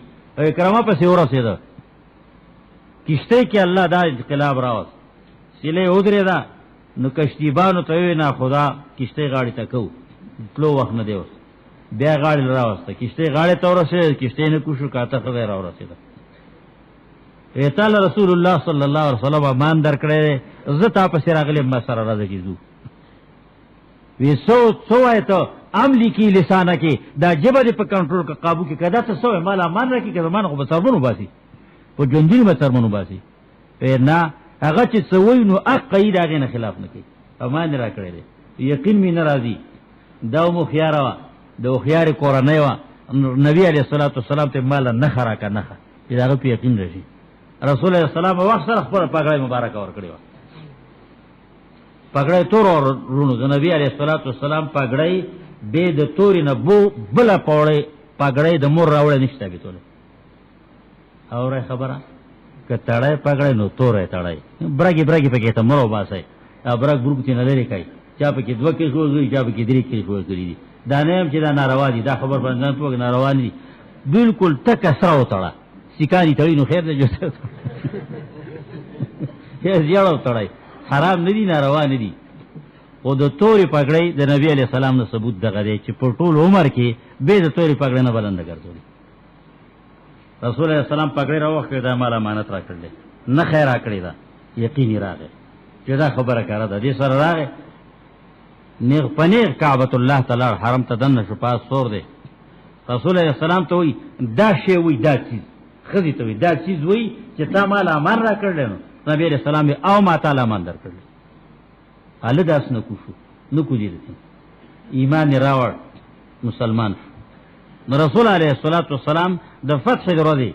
کرامه په سیوره سیده کشته کې الله دا انقلاب راوست سیله اودره دا نو کشتیبانو ته نه خدا کشته غاړي ته کو تلو وخت نه دیوس بیا غاړي راوسته کشته غاړي ته ورسه کشته نه کوشو کاته خدای راورسه ایتال رسول الله صلی الله علیه وسلم مان درکړې زه تا په سر اغله ما سره راځي کیزو وی سو ایتو عملی کی لسانه کې دا جبه په کنټرول کې قابو کې کدا ته سو مال امان راکی کدا مان خو به سرمنو باسي په جوندی به سرمنو باسي نه هغه چې سوي نو اقید هغه نه خلاف نه کوي امان را کړی دی یقین می ناراضي دا مو خياروا د خيار قرانه وا نبی علیہ الصلوۃ والسلام ته مال نه خرا کا نه چې دا په یقین راشي رسول الله سلام وخت سره خپل پګړې مبارک ور کړی و پګړې تور ورونو د نبی علیہ الصلوۃ والسلام پګړې به د توري نه بو بل پوړې پګړې د مور راوړې نشته به توله اوره خبره کتاړې پګړې نو تورې تاړې برګي پکې ته مرو باسه برګ برګ تی نه لري کوي چا پکې دوه کې شوږي چا پکې درې کې شوږي دي دا نه هم چې دا ناروا دي دا خبر باندې ته ناروا دي بالکل تک سره وتاړه سکانی تړي نو خیر دې جوړه هي زیاړو تړای حرام نه دي ناروا نه دي او د توري پګړې د نبی علی سلام نو ثبوت دغه دی چې په ټول عمر کې به د توري پګړې نه بلند ګرځولي رسول الله سلام پګړې راوخه دا مال امانت راکړل نه خیر راکړی دا یقیني راغی چې دا خبره کړه د دې سره راغی نیغ پنیر کعبۃ الله تعالی حرم ته دنه شو پاس سور دی رسول الله سلام ته وی دا شی وی دا چیز خدي ته وی دا چیز وی چې تا مال امان راکړل نبی رسول الله او ما تعالی امان درکړل اله داس نه کوشو نو کو دي ایمان راوړ مسلمان نو رسول علیه الصلاۃ والسلام د فتح دروازه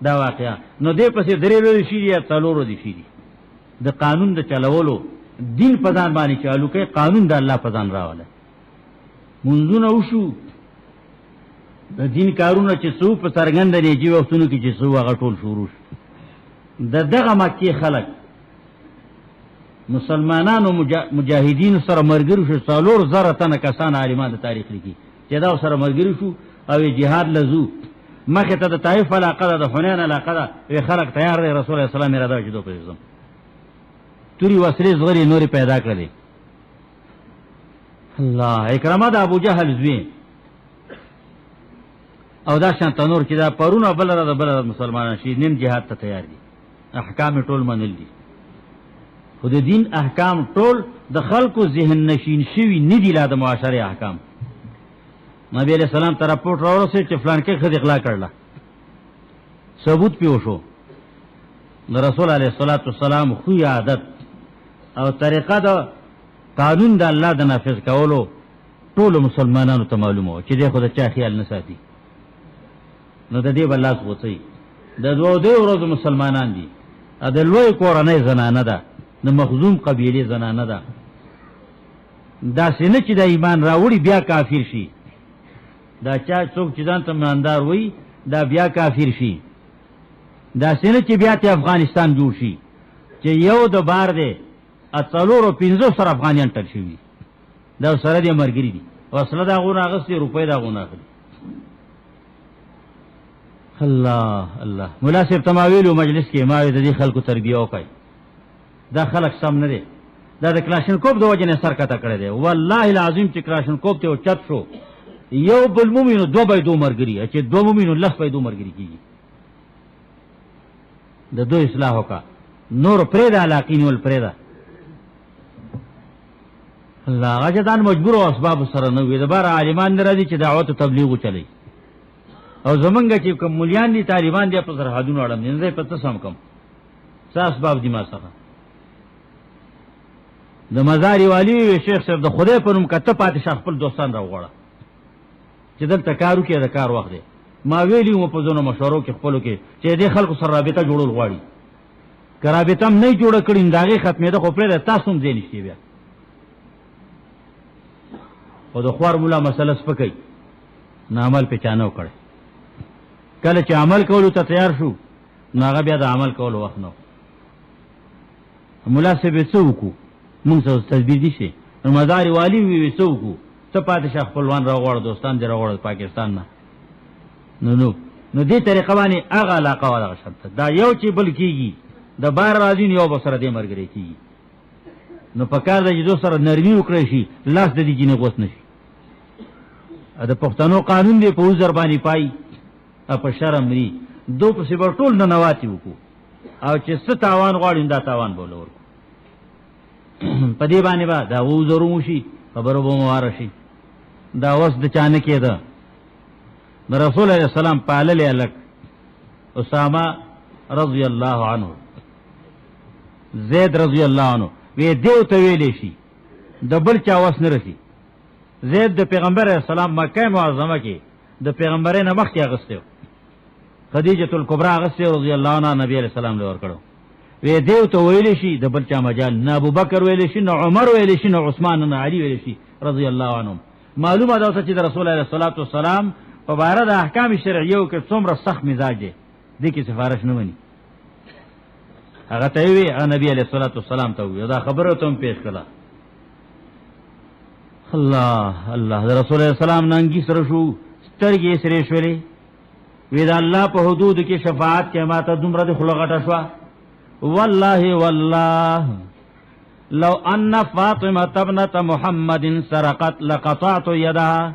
دا واقعا نو دې پسې درې لوي شي یا څلورو دي شي د قانون د چلولو دین پدان باندې چالو کې قانون د الله پدان راواله منځونه وشو د دین کارونه چې سو په سرګند نه جی وختونو کې چې سو هغه ټول شروع دغه مکه خلک مسلمانانو مجاهدین سره مرګرو شو څلور زره تنه کسان عالمان د تاریخ لیکي چې دا سره مرګرو شو او جهاد لزو مخه ته د طائف علاقه د حنین علاقه د خلک تیار دی رسول الله صلی الله علیه وسلم را دا چې دوه پیغام توری وسری زغری نوري پیدا کړی الله اکرامه د ابو جهل زوی او دا شان تنور چې دا پرونه بل مسلمانان شي نیم جهاد ته تیار دي احکام ټول منل دي خو د دین احکام ټول د خلکو ذهن نشین شوی ندی لا د معاشره احکام نبی علیہ السلام ته راپورټ راورسې چې فلان کې خد اغلا کړل ثبوت پیو شو د رسول علیه الصلاۃ والسلام خو عادت او طریقه د قانون د الله د نافذ کولو ټول مسلمانانو ته معلومه و چې د خدای چا خیال نه ساتي نو د دې بل لاس وځي د دوه ورځې مسلمانان دي ا د لوی کورنۍ زنانه ده د مخزوم قبیله زنانه ده دا سینه چې د ایمان راوړي بیا کافر شي دا چا څوک چې ځان ته ایماندار وي دا بیا کافر شي دا سینه چې بیا ته افغانستان جوړ شي چې یو د بار دی اتلورو 500 افغانیان ټل شي دا سره دې مرګري دي وصله دا غونه اغستې روپۍ دا غونه اخلي الله الله مولا صاحب تماویلو مجلس کې ما د دې خلکو تربیه وکړي دا خلک سم نه دي دا د کلاشنکوف د وجه نه سر کته کړی دی والله العظیم چې کلاشنکوف ته چت شو یو بل مومینو دو به دو مرګري چې دو مومینو لس به دو مرګري کیږي د دو اصلاح وکا نور پرېدا علاقین ول پرېدا الله هغه ځان مجبور او اسباب سره نه وي د بار عالمان راځي چې دعوت تبلیغ چلی او زمونږ چې کوم مليان دي طالبان دي په سرحدونو اړم نه پته سم کم څه اسباب دي ما څخه د مزاری والی شیخ صاحب د خدای په نوم کته پاتې شخ خپل دوستان راوغړه چې دلته کارو کې د کار وخت دی ما ویلی مو په زونو مشورو کې خپلو کې چې دې خلکو سره رابطه جوړول غواړي کرابطه هم نه جوړ کړي داغه ختمه ده خو پرې تاسو هم ځین شي بیا او د خوار مولا مسله سپکې نه عمل په چانو کړي کله چې عمل کولو ته تیار شو ناغه بیا د عمل کولو وخت نو مولا سه به څوک مونږ څه تدبیر دي شي مداري والی وی څوک ته پاتې شخ خپلوان راغوړ دوستان دی راغوړ پاکستان نه نو دې طریقه باندې هغه علاقه ولا شرط دا یو چې بل کیږي د بار راځي یو بسره دې مرګري کیږي نو پکار د دې سره نرمي وکړي شي لاس د دې جنې غوس نشي د پښتنو قانون دی په وزر باندې پای په شرم لري دو په سیبر ټول نه نواتی وکړو او چې ست تاوان غواړي دا تاوان بولور په دې باندې با دا وزرو شي خبرو به موارشي دا وس د چانه کېده د رسول الله سلام پالل الک اسامه رضی الله عنه زید رضی الله عنه وی دیو ته ویلې شي د بل چا وس نه رسی زید د پیغمبر اسلام مکه معظمه کې د پیغمبرانو مخ کې اغستو خدیجه الکبرى اغستو رضی الله عنها نبی علیہ السلام له ور کړو وی دیو ته ویلې شي د بل چا مجال نه ابو بکر ویلې شي نه عمر ویلې شي نه عثمان نه علی ویلې شي رضی الله عنهم معلومه ده چې د رسول الله صلی الله علیه وسلم په باره د احکام شرعیو کې څومره سخت مزاج دی د کی سفارش نه ونی هغه ته وی نبی علیہ الصلوۃ والسلام ته وی دا خبره ته پیښ کړه الله الله د رسول الله سلام ننګي سره شو سترګې سره شولې وی دا الله په حدود کې شفاعت کې ماته دومره د خلغټه شو والله والله لو ان فاطمه ابنه محمد سرقت لقطعت يدها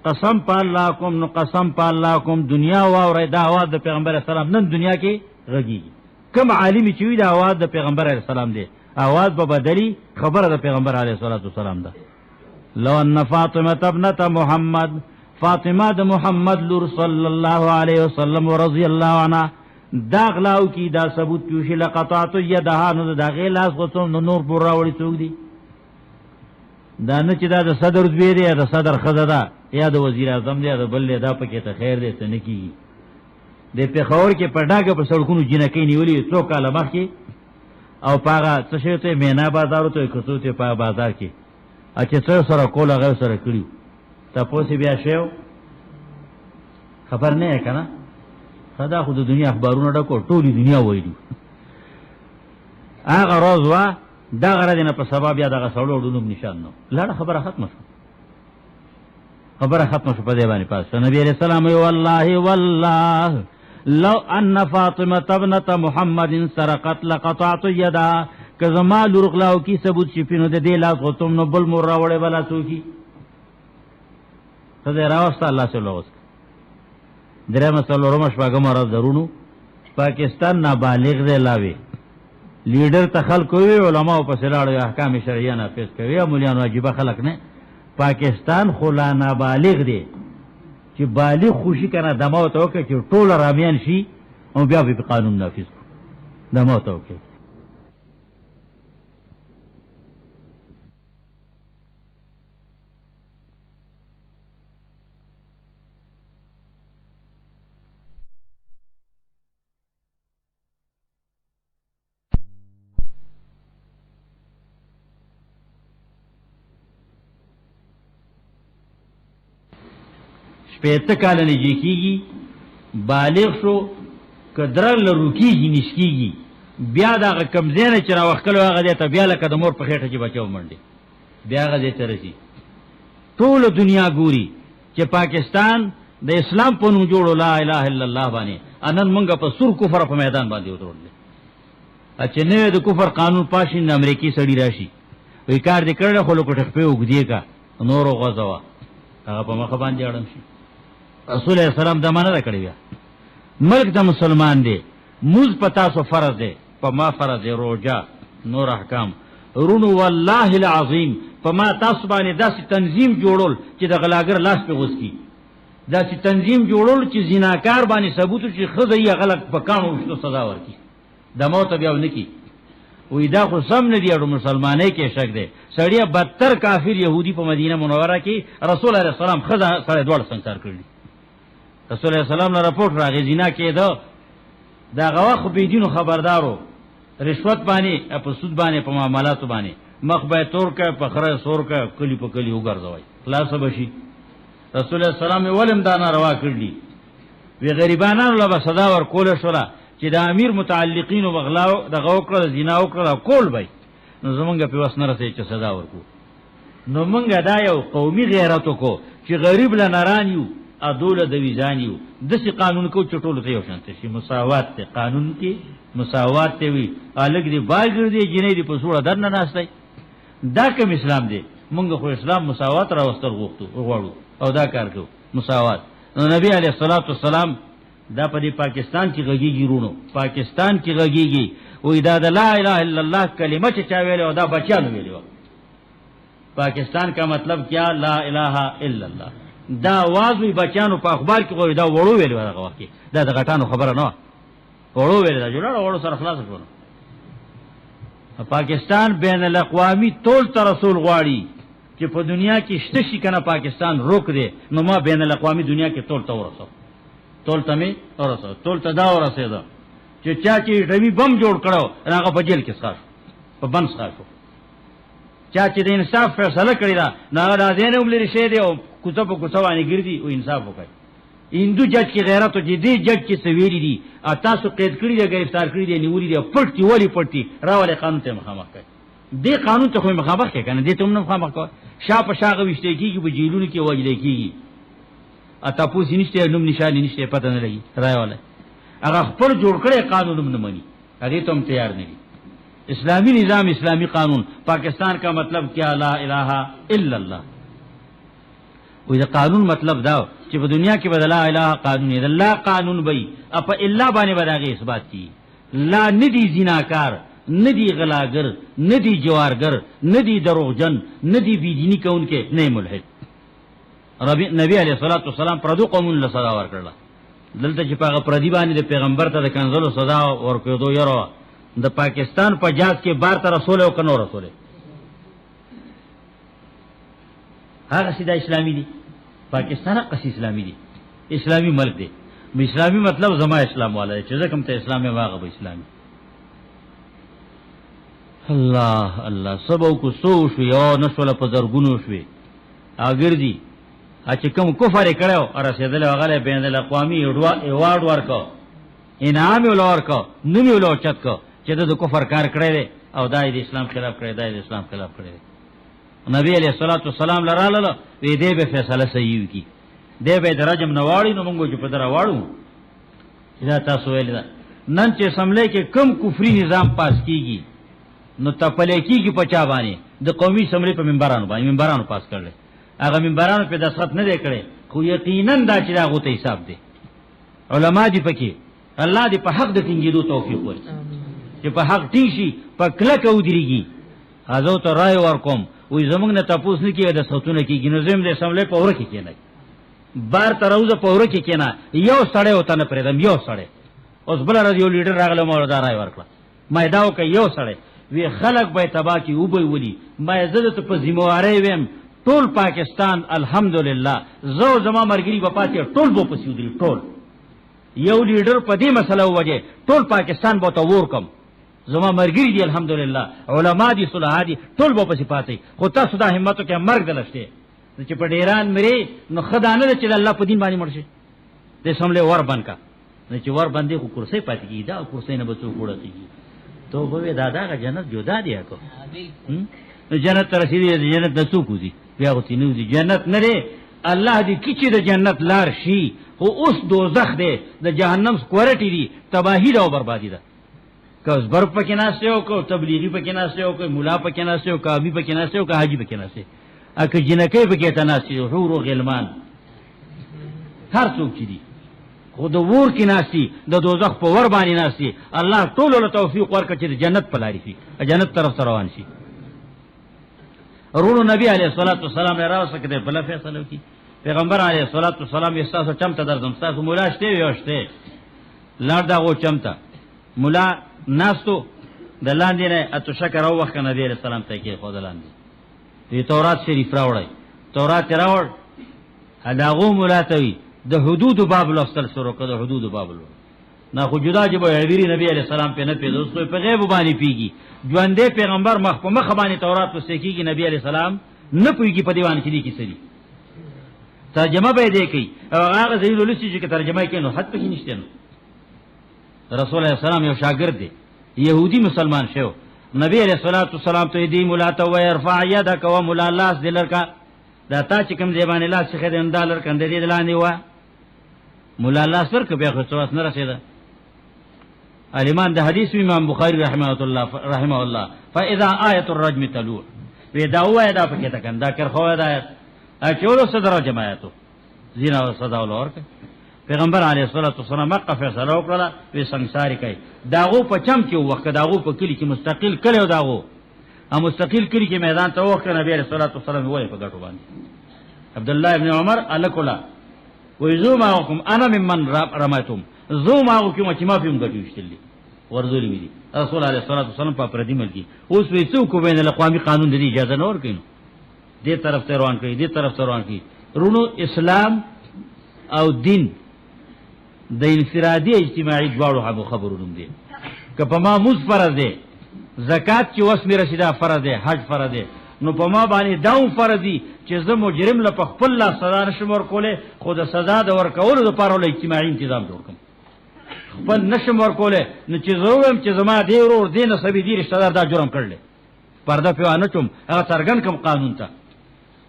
قسم په الله کوم نو قسم په الله کوم دنیا واورې دا आवाज د پیغمبر اسلام نن دنیا کې غږی کوم عالم چې وی دا आवाज د پیغمبر اسلام دی आवाज به بدلی خبره د پیغمبر علیه الصلاۃ والسلام ده لو ان فاطمه ابنه محمد فاطمه د محمد لور صلی الله علیه وسلم ورضی الله عنها دا غلاو کی دا ثبوت کیوشي لقطعت يدها نو دا غلاس غوتم نو نور پور راوړي څوک دی دا نه چې دا د صدر دوی دی دا صدر خزه ده یا د وزیر اعظم دی دا بل دا پکې ته خیر دی څه نه کیږي د پیښور کې پټاګه په سړکونو جنکې نیولې څو کاله مخکې او پاغه څه شی ته مینا بازار ته کوڅو ته په بازار کې اچھا څو سره کول هغه سره کړیو تاسو بیا شیو خبر نه کنه خدا خود دنیا اخبارونه ډکو ټولي دنیا وایي هغه روز وا دا غره دینه په سبب یا دغه سړو ډونم نشان نو لړ خبره ختمه شو په دې باندې پاس نبی عليه السلام والله والله لو ان فاطمه ابنه محمد سرقت لقطعت يدها کزما لورغلاو کی ثبوت شي پینو د دې لاس غوتم نو بل مور راوړې بلا سوکی ته راوسته الله سره لوس درې مسلو رومش باګم را درونو پاکستان نابالغ دی لاوي لیډر تخل کوي علماء په سلاړو احکام شرعیه نافذ کوي مولیان واجبہ خلق نه پاکستان خلا نابالغ دی چې بالغ خوشي کنه دمو ته وکړي چې ټول رامیان شي او بیا به قانون نافذ کو دمو ته وکړي پیته کاله نږدې کېږي بالغ شو که درل روکېږي نشکېږي بیا د هغه کم ځای نه چې راوښکلو هغه ځای ته بیا لکه د مور په خېټه کې بچه ومنډې بیا هغه ځای ته رسي ټوله دنیا ګوري چې پاکستان د اسلام په نوم جوړو لا اله الا الله باندې انن مونږ په سور کفر په میدان باندې وترولې چې نوې د کفر قانون پاشي د امریکای سړی راشي وی کار دې کړل خو لکه ټک په وګدی کا نور غزوا هغه په مخ باندې اړم شي رسول الله سلام د مانه کړی بیا ملک د مسلمان دی موز پتا سو فرض دی په ما فرض دی روجا نور احکام رونو والله العظیم په ما تاسو باندې داسې تنظیم جوړول چې د غلاګر لاس په غوس کی داسې تنظیم جوړول چې زناکار باندې ثبوت چې خزه یې غلط په کانو وشتو سزا ورکړي د موت بیا ونکي وې دا خو سم نه دی اړو مسلمانۍ کې شک دی سړی بدتر کافر يهودي په مدینه منوره کې رسول الله سلام خزه سره دوړ څنګه کړی رسول الله سلام له رپورټ راغی زنا کېده دا غوا خو بيدینو خبردارو رشوت باندې په سود باندې په معاملاتو باندې مخ به تور کا په خره سور کا کلی په کلی وګرځوي خلاص بشي رسول الله سلام ولم دا ناروا کړلی وی غریبانو له صدا ور کول شولا چې د امیر متعلقین وغلاو دغه وکړه زنا وکړه کول بای نو زمونږ په وسنه رسې چې صدا ورکو نو مونږ دا یو قومي غیرت کو چې غریب ل نارانیو ادول د ویزانیو دسی قانون کو چټول ته یو شانته شي مساوات ته قانون کې مساوات ته وی الګ دی باګر دی جنې دی په سوړه درنه ناشته دا کوم اسلام دی مونږ خو اسلام مساوات راوستل غوښتو او دا کار کو مساوات نو نبی علیہ الصلوۃ والسلام دا په پاکستان کې غږیږي رونو پاکستان کې غږیږي وې دا د لا اله الا الله کلمه چې چا ویل او دا بچانو ویل پاکستان کا مطلب کیا لا اله الا الله دا आवाज وی بچانو په اخبار کې غوې دا وړو ویل هغه وخت دا د غټانو خبره نه وړو ویل دا جوړه وړو سره خلاص شو پاکستان بین الاقوامی تول تر رسول غواړي چې په دنیا کې شته شي کنه پاکستان روک دی نو ما بین الاقوامی دنیا کې تول ته ورسو تول ته می ورسو تول ته دا ورسېده چې چا چې ډوی بم جوړ کړو هغه په جیل کې ښخ په بند ښخ چا چې د انصاف فیصله کړی دا نه راځي هم لري شه دی او کوڅه په کوڅه باندې ګرځي او انصاف وکړي هندو جج کی غیرت او دې جج کې سویری دي تاسو قید کړی دی گرفتار کړی دی نیولې دی پټي ولی پټي راولې قانون ته مخامخ کړي دې قانون ته خو مخامخ کې کنه دې ته هم مخامخ کوي شا په شاغه وشته کیږي په جیلونو کې وجلې کیږي اته پوس نشته نوم نشانی نشته پته نه لګي راولې هغه خپل جوړ کړي قانون هم نه مانی هغه ته هم تیار نه دي اسلامی نظام اسلامی قانون پاکستان کا مطلب کیا لا الہ الا اللہ وې دا قانون مطلب دا چې په دنیا کې بدلا الہ قانون دی الله قانون وي اپ الا باندې بداغه اثبات کی لا ندی زناکار ندی غلاګر ندی جوارګر ندی دروغجن ندی بيدینی کونکي نه ملحد نبی علیہ الصلوۃ والسلام پردو قوم له صدا ور کړل دلته چې په پردی باندې د پیغمبر ته د کنزلو صدا ور کړو یرو د پاکستان په جاز کې بار ته رسول او کنو رسول هغه سیده اسلامي دي پاکستان قصي اسلامي دي اسلامي ملک دی اسلامي مطلب زما اسلام والا چې کوم ته اسلامي واغه به اسلامي الله الله سبو کو سو شو یو نسول په زرګونو شوي اگر دي چې کوم کفر کړو او رسیدل هغه بین الاقوامی ایوارډ ورکو انعام ولورکو نوم ولوچتکو چې د کفر کار کړی او دای د اسلام خلاف کړی دای د اسلام خلاف کړی نبی علیہ الصلوۃ والسلام لراله وی دې به فیصله صحیح کی دې به درجم نواړي نو موږ چې په درا واړو دا تاسو ویل نن چې سملې کې کم کفري نظام پاس کیږي نو تپلې کیږي په چا باندې د قومي سملې په منبرانو پاس کړل هغه منبرانو په دسخط نه دی کړی خو یقینا دا چې دا غوته حساب دی علما دي پکې الله دې په حق د ټینګېدو توفیق ورکړي چې په حق ټینګ شي په کله کو دريږي ازو ته رائے ورکوم وې زمونږ نه تاسو نه کېږي د صوتونه کېږي نو زم دې سملې په ور کې کېنای بار تروزه په ور کې کېنا یو سړی وته نه پرېدم یو سړی اوس بل رادیو لیډر راغله مور دا رائے ورکړه مې داو کې یو سړی وی خلق به تبا کی او به ولي ما عزت په ذمہواری ویم ټول پاکستان الحمدلله زو زما مرګري په پاتې ټول بو پسې ودري ټول یو لیډر په دې مسله وجه ټول پاکستان بو ته ورکم زما مرګري دي الحمدلله علما دي صلاح دي ټول بو پسې پاتې خو تاسو دا همتو کې مرګ دلشته چې په ډیران مري نو خدانه چې الله په دین باندې مرشي د سمله ور بند کا نو چې ور باندې کو کرسي پاتې کی دا کرسي نه بچو کوړه کیږي تو به دادا کا جنت جدا دی کو نو جنت تر رسیدي جنت د څوک دي بیا غوتی نو دي جنت نه لري الله دې کیچې د جنت لار شي او اوس دوزخ دی د جهنم سکورټی دی تباہی او بربادی ده کس برب پکې ناشته او کو تبلیغی پکې ناشته او کو مولا پکې ناشته او کابی پکې ناشته او حاجی پکې ناشته اکه جنکې پکې تناسته حور او غلمان هر څوک چي دي خو د ور کې ناشتي د دوزخ په ور باندې ناشتي الله ټول له توفیق ورکړي چې جنت په لاري شي جنت طرف روان شي ورونو نبی علیہ الصلوۃ والسلام راوسه کده په فیصله وکي پیغمبر علیہ الصلوۃ والسلام یستاسو چمته درځم تاسو مولا شته یوشته لار دا و چمته مولا ناستو د لاندې نه اتو شکر او وخت نبی علیہ السلام ته کې خو د لاندې دی تورات شریف راوړی تورات راوړ هداغو مولا ته د حدود باب لفظل شروع کړه د حدود باب نه خو جدا جب عبیری نبی علیہ السلام په نه پیدا اوس په غیب باندې پیږي ژوندې پیغمبر مخ په مخ باندې تورات په سکیږي نبی علیہ السلام نه پیږي په دیوان کې دي کی سری ترجمه به دی کوي او هغه ځای ولسی چې ترجمه کوي نو حد پکې نشته نو رسول الله سلام یو شاګرد دی يهودي مسلمان شو نبی علیہ الصلوۃ والسلام ته دی مولا ته ويرفع يدك ومولا لاس دلر کا دا تا چې کوم ځای باندې لاس څخه دندالر کنده دی لاندې وا مولا لاس ورک بیا خو څه نه رسیدا الایمان د حدیث امام بخاری رحمه الله فاذا آیه الرجم تلو وی دا وای دا پکې تا کنده کر خو دا اچولو صدر جماعتو زینا صدا ولور پیغمبر علیہ الصلوۃ والسلام مقه فیصله وکړه وی سنگساری کوي داغو په چم کې وخت داغو په کلی کې مستقل کړو داغو ا مستقل کلی کې میدان ته وخت نبی علیہ الصلوۃ والسلام وای په ګټو باندې عبد الله ابن عمر الکلا وی زوماکم انا ممن رماتم زوماکم چې ما فيم ګټو شتلی ورزولې وی رسول علیہ الصلوۃ والسلام په پردي ملکی اوس وی څوک بین الاقوامی قانون دی اجازه نور کین دې طرف ته روان کړي دې طرف ته روان کړي رونو اسلام او دین د انفرادي اجتماعي دواړو هغه خبرونه دي که په ما موږ فرض دي زکات چې وس می رسیدا فرض دي حج فرض دي نو په ما باندې داو فرض دي چې زه مجرم له خپل الله سزا نشم ورکوله خود سزا د ورکولو لپاره له اجتماعي تنظیم جوړ کوم خپل نشم ورکوله نو چې زوم چې زما دی ورور دین سبي دي رشتہ دار دا جرم کړل پرده په انه چوم هغه ترګن کوم قانون ته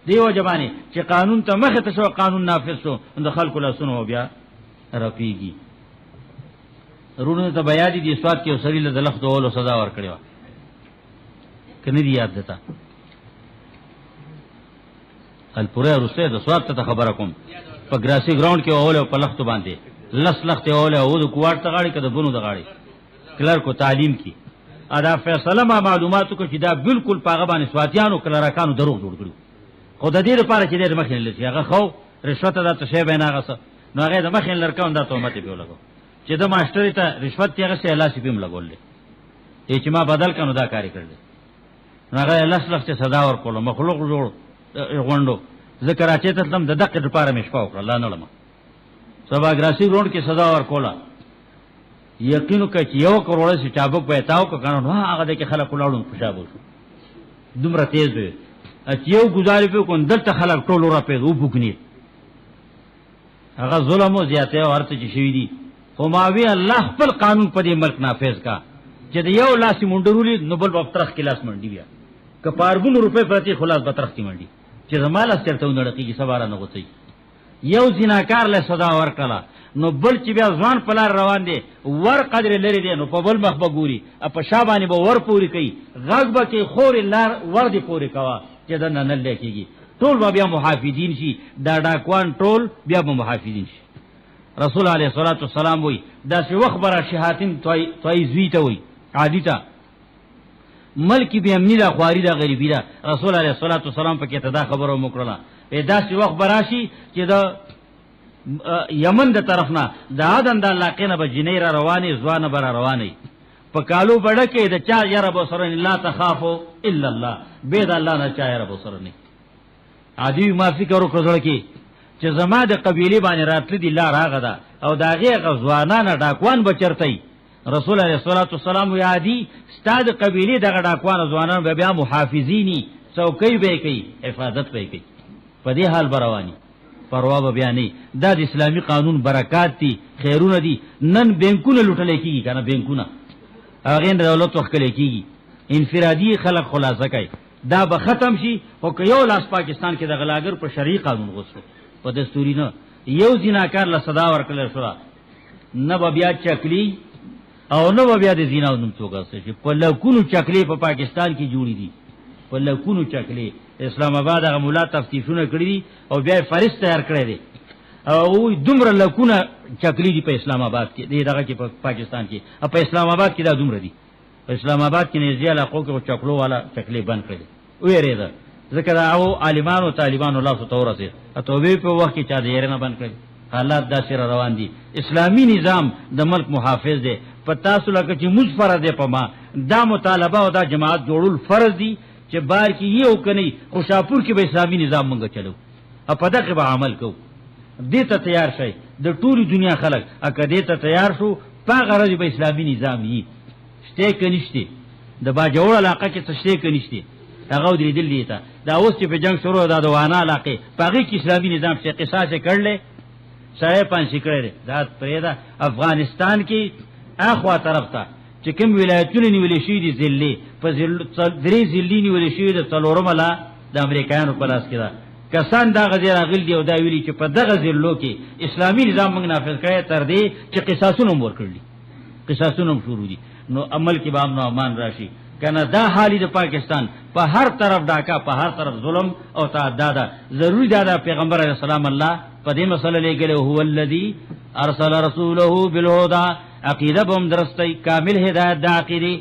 دیو جبانی چې قانون ته مخه ته شو قانون نافذ شو د خلکو له سنو بیا رفیږي رونو ته بیا دي سواد کې وسری له لخت اولو سزا ور کړو کني دی یاد دتا الپوره روسه د سواد ته خبره کوم په ګراسي ګراوند کې اولو په لخت باندې لس لخت اولو او د کوړ ته غاړي کده بونو د غاړي کلر کو تعلیم کی ادا فیصله ما معلوماتو کو چې دا بالکل پاغه باندې سواتیانو کلرکانو دروغ جوړ کړو خو د دې لپاره چې د مخین لسی هغه خو رشوت د تشه بیناغه نو هغه د مخین لرکاون د تهمت به لګو چې د ماستری ته رشوت یې هغه سه الله سی بیم لګول دي چې ما بدل کنو دا کاری کړل نو هغه الله سلفته صدا ور کول مخلوق جوړ غوندو ذکر اچې ته تم د دقه لپاره مشفاو کړ الله نه لمه سبا ګراسی روند کې صدا ور کولا یقینو کې یو کروڑ سي چابک پېتاو کو کنه نو هغه د کې خلک ولاړو پښابو دومره تیز دی اچیو گزارې په کوم دلته خلک ټول را په او بوکنی هغه ظلم او زیاته او ارته چې شوی دي خو ماوی الله خپل قانون په دې ملک نافذ کا چې یو لاس مونډرولي نو بل په ترخ کې لاس منډي بیا کپارګونو روپے پرتی خلاص به ترخ کې منډي چې زماله چرته ونړقېږي سباره نه غوتي یو زیناکار له صدا ورکړه نو بل چې بیا ځوان په لار روان دي ور قدر لري دي نو په بل مخ به ګوري په شابانه به ور پوری کوي غږ به کې خور لار ور دي پوری کوا چې د نن لیکيږي ټول بیا محافظین شي دا ډاکوان ټول بیا محافظین شي رسول علیه الصلاۃ والسلام وی دا څه وخت برا شهاتین توي زوی ته وی عادی ته ملک به امنی دا خواري دا غریبی دا رسول علیه الصلاۃ والسلام پکې ته دا خبرو مکړه دا څه وخت براشي چې دا یمن د طرف نه د عدن د علاقې نه به جنیر رواني ځوان بر رواني په کالو بڑه کې د چا یره بو سره لا تخافو الا الله بيد الله نه چا یره بو سره نه عادي ما فکر وکړل کې چې زما د قبيله باندې راتل دي لار هغه ده او داغه غزوانانه ډاکوان بچرتي رسول الله صلی الله علیه وسلم یادی ستاد قبيله دغه ډاکوان ځوانان به بیا محافظینی څوکۍ به کوي حفاظت به کوي په دې حال برواني پروا به بیا نه. دا د اسلامي قانون برکات دي، خیرونه دي. نن بینکونه لوټل کیږي کنه، بینکونه هغه د دولت وکړل کیږي، انفرادي خلق خلاصه کوي. دا به ختم شي. او که یو لاس پاکستان کې د غلاګر په شرعي قانون غوښتو په دستوري نه یو زیناکار له صدا ورکړل شو، نه به بیا چکلی او نه به بیا د زینا نوم توګه شي. په لکونو چکلی په پاکستان کې جوړې دي، په لکونو چکلی. اسلام آباد هغه مولا تفتیشونه کړی دي او بیا فارس تیار کړی دی او دومره لکونه چکلی دي په اسلام آباد کې، دغه کې په پاکستان کې. او په اسلام آباد کې دا دومره دي. په اسلام آباد کې نږدې علاقو کې چکلو والا چکلی بند کړی ویریده، ځکه دا او عالمانو طالبانو الله ستوره سي توبې په وخت کې چا دې نه بند کړی. حالات داسې روان دي. اسلامی نظام د ملک محافظ دی. په تاسو لکه چې موږ فرض دی، په ما دا مطالبه او دا جماعت جوړول فرض دي چې بار کې یو کني او شاپور کې به اسلامي نظام مونږ چلو او په دغه به عمل کوو. دې ته تیار شئ د ټولي دنیا خلک، اګه دې ته تیار شو په غرض به اسلامي نظام یي شته کنيشته. د باجوړ علاقه کې څه شته کنيشته هغه درې دل دی ته. دا اوس چې په جنگ شروع دا دوانه علاقه پاغي کې اسلامي نظام څخه قصاص کړل سړی پانسی کړی. دا پرېدا افغانستان کې اخوا طرف ته چې کوم ولایتونه نیولې شي دي ذلې په درې ذلې نیولې شي د څلورم لا د امریکایانو په لاس کې ده. کسان دا غزي راغلي دی او دا ویلي چې په دغه ذلو کې اسلامي نظام موږ نافذ کړی تر دې چې قصاصونه مور کړلی، قصاصونه شروع دي. نو عمل کې به امن او امان راشي کنه. دا حالي د پاکستان په هر طرف ډاکا، په هر طرف ظلم او تعداد. ضروري دا پیغمبر علیه السلام الله په دې مسله لګره هو الذی ارسل رسوله بالهدى. عقیده بم درستای کامل هدایت د عقیده.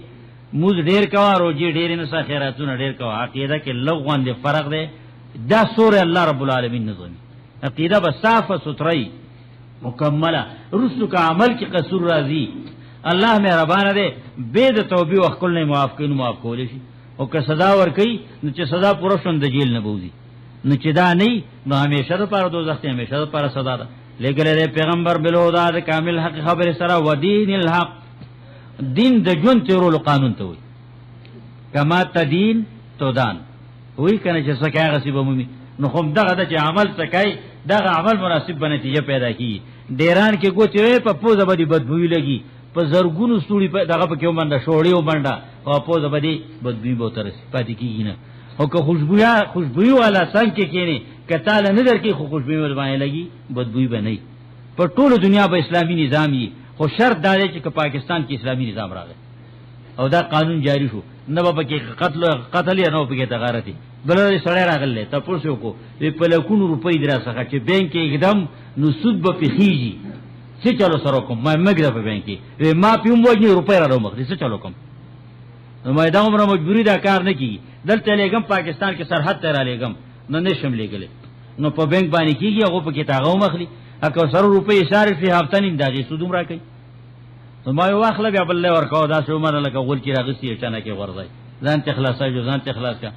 موږ ډیر کوا روزي ډیر نه خیراتونه ډیر کوا. عقیده کې لغوان دي فرق دی. دا سوره الله رب العالمین نظم عقیده به صافه سترای مکمله. رسو کا عمل کې قصور راځي. الله مهربان دی، به د توبې وخت کول نه معاف کین، معاف کول شي. او که سزا ور کوي نو چې سزا پوره شون د جیل نه بوزي، نو چې دا نه نو همیشه لپاره دوزخ ته همیشه لپاره سزا ده. لګره پیغمبر بالهدى د کامل حق خبر سره و دین الحق. دین د ژوند تیرولو قانون ته وي. کما تدین تو دان وی کنه چې څه کوي غصب مومي. نو خو دغه د عمل څه کوي دغه عمل مناسب بنتیجه پیدا کی. ډیران کې ګوتې په پوزه باندې بدبوئی لګي، په زرګونو سټوړي په دغه په کې ومنډه شوړې ومنډه او پوزه باندې بدبوئی به تر پاتې کیږي نه. او که خوشبوئی والا څنګه کې کېنی کته نه درکې خو خوشبوئی ور باندې لګي بدبوئی به نه. په ټولو دنیا به اسلامي نظام یي، خو شرط دا دی چې پاکستان کې اسلامي نظام راغی او دا قانون جاری شو، نه به کې قتل یا نه به کې تغارتي. بل سړی راغله تاسو کو په لکونو روپۍ درا څخه چې بانک کې एकदम نو سود به پیخیږي. څه چلو سره کوم ما مګره په بانک کې ما پیوم وځي روپۍ راو مخ دې څه چلو کوم. نو دا عمره مجبوری دا کار نه کیږي. دلته لګم پاکستان کې سرحد ته را لګم نو نشم لګلې. نو په بانک باندې کیږي هغه په کې تاغو مخلي اکه سره روپۍ اشاره په هفته نیم دغه سودوم راکې. نو ما یو واخله بیا بل ورکاو دا څو مره لکه ول کې راغستی چانه کې ورځي ځان ته خلاصای جو ځان ته خلاص کا